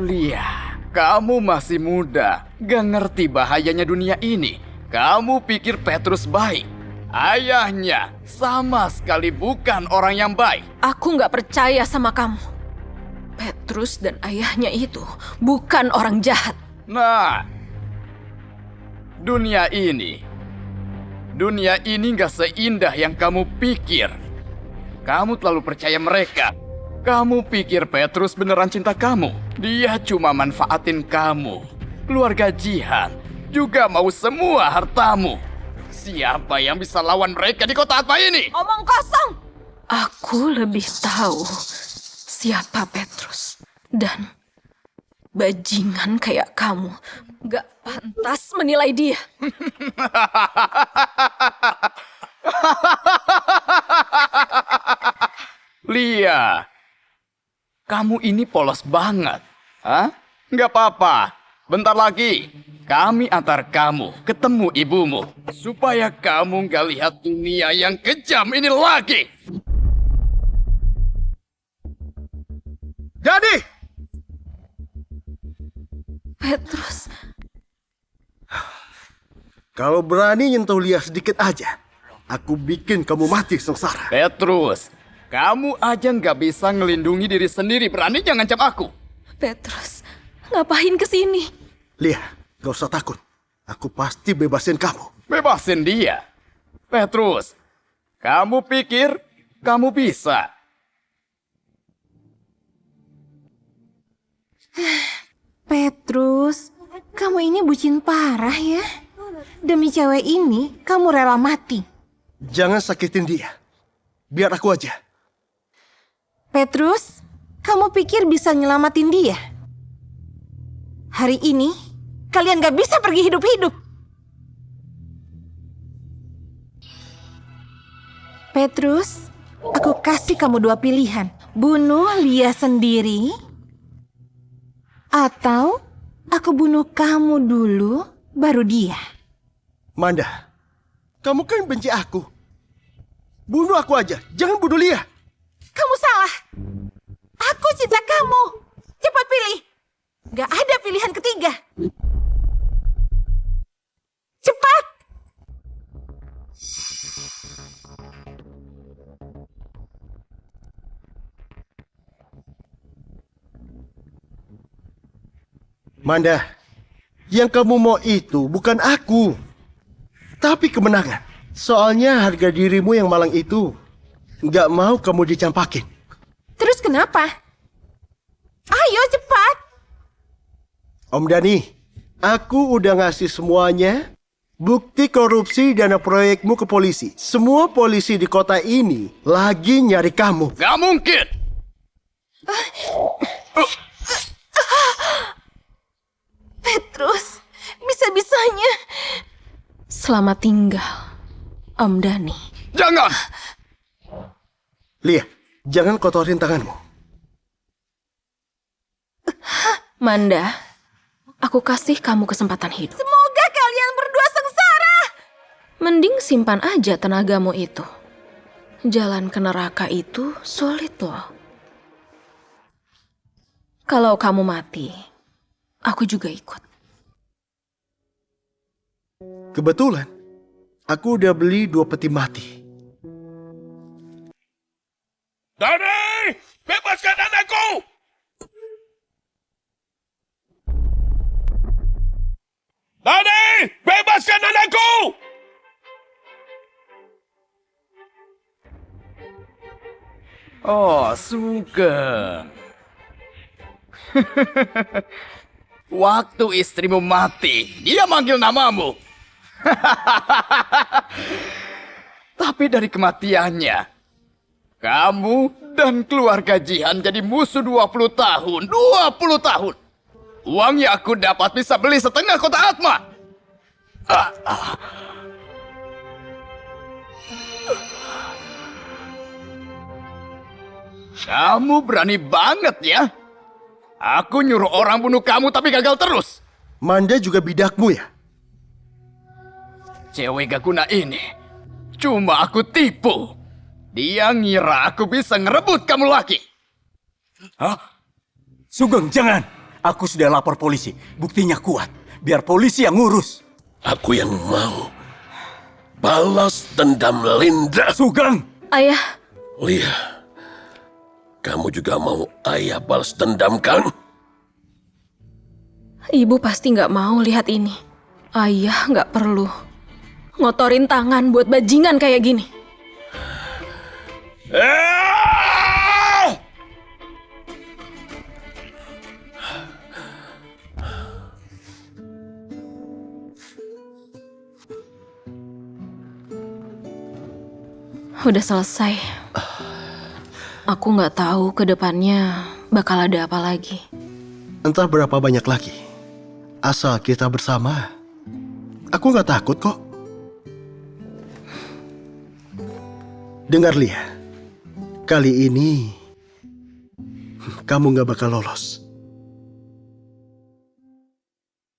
S6: Lia, kamu masih muda, gak ngerti bahayanya dunia ini. Kamu pikir Petrus baik? Ayahnya sama sekali bukan orang yang baik.
S7: Aku gak percaya sama kamu. Petrus dan ayahnya itu bukan orang jahat.
S6: Nah, dunia ini gak seindah yang kamu pikir. Kamu terlalu percaya mereka. Kamu pikir Petrus beneran cinta kamu? Dia cuma manfaatin kamu. Keluarga Jihan juga mau semua hartamu. Siapa yang bisa lawan mereka di kota apa ini?
S7: Omong kosong! Aku lebih tahu siapa Petrus. Dan bajingan kayak kamu gak pantas menilai dia.
S6: Lia, kamu ini polos banget. Hah? Nggak apa-apa. Bentar lagi, kami antar kamu ketemu ibumu. Supaya kamu nggak lihat dunia yang kejam ini lagi.
S3: Jadi!
S7: Petrus.
S3: Kalau berani nyentuh Lia sedikit aja, aku bikin kamu mati sengsara.
S6: Petrus, kamu aja nggak bisa ngelindungi diri sendiri. Beraninya ngancam aku.
S7: Petrus, ngapain kesini?
S3: Lia, gak usah takut. Aku pasti bebasin kamu.
S6: Bebasin dia? Petrus, kamu pikir kamu bisa?
S4: Petrus, kamu ini bucin parah ya. Demi cewek ini, kamu rela mati.
S3: Jangan sakitin dia. Biar aku aja.
S4: Petrus, kamu pikir bisa nyelamatin dia? Hari ini, kalian gak bisa pergi hidup-hidup. Petrus, aku kasih kamu dua pilihan. Bunuh Lia sendiri, atau aku bunuh kamu dulu, baru dia.
S3: Manda, kamu kan benci aku. Bunuh aku aja, jangan bunuh Lia.
S4: Kamu salah. Aku cinta kamu. Cepat pilih. Gak ada pilihan ketiga.
S3: Manda, yang kamu mau itu bukan aku, tapi kemenangan. Soalnya harga dirimu yang malang itu nggak mau kamu dicampakin.
S11: Terus kenapa? Ayo cepat.
S3: Om Dani, aku udah ngasih semuanya bukti korupsi dana proyekmu ke polisi. Semua polisi di kota ini lagi nyari kamu.
S6: Gak mungkin!
S11: Petrus, bisa-bisanya. Selamat tinggal, Om Dani.
S6: Jangan!
S3: Lia, jangan kotorin tanganmu.
S11: Manda, aku kasih kamu kesempatan hidup.
S14: Semoga kalian berdua sengsara.
S11: Mending simpan aja tenagamu itu. Jalan ke neraka itu sulit loh. Kalau kamu mati, aku juga ikut.
S3: Kebetulan, aku udah beli 2 peti mati.
S13: Dani! Bebaskan anakku! Dani! Bebaskan anakku!
S6: Oh, Sugeng. Waktu istrimu mati, dia manggil namamu. Tapi dari kematiannya, kamu dan keluarga Jihan jadi musuh 20 tahun. 20 tahun! Uang yang aku dapat bisa beli setengah kota Atma. Kamu berani banget ya? Aku nyuruh orang bunuh kamu tapi gagal terus.
S3: Manda juga bidakmu ya?
S6: Cewek gak guna ini cuma aku tipu. Dia ngira aku bisa ngerebut kamu lagi.
S5: Hah? Sugeng, jangan. Aku sudah lapor polisi. Buktinya kuat. Biar polisi yang ngurus.
S13: Aku yang mau balas dendam Linda.
S5: Sugeng!
S11: Ayah.
S13: Lia, kamu juga mau ayah balas dendam kan?
S11: Ibu pasti nggak mau lihat ini. Ayah nggak perlu ngotorin tangan buat bajingan kayak gini. Udah selesai. Aku nggak tahu ke depannya bakal ada apa lagi.
S3: Entah berapa banyak lagi. Asal kita bersama, aku nggak takut kok. Dengar Lia, kali ini kamu nggak bakal lolos.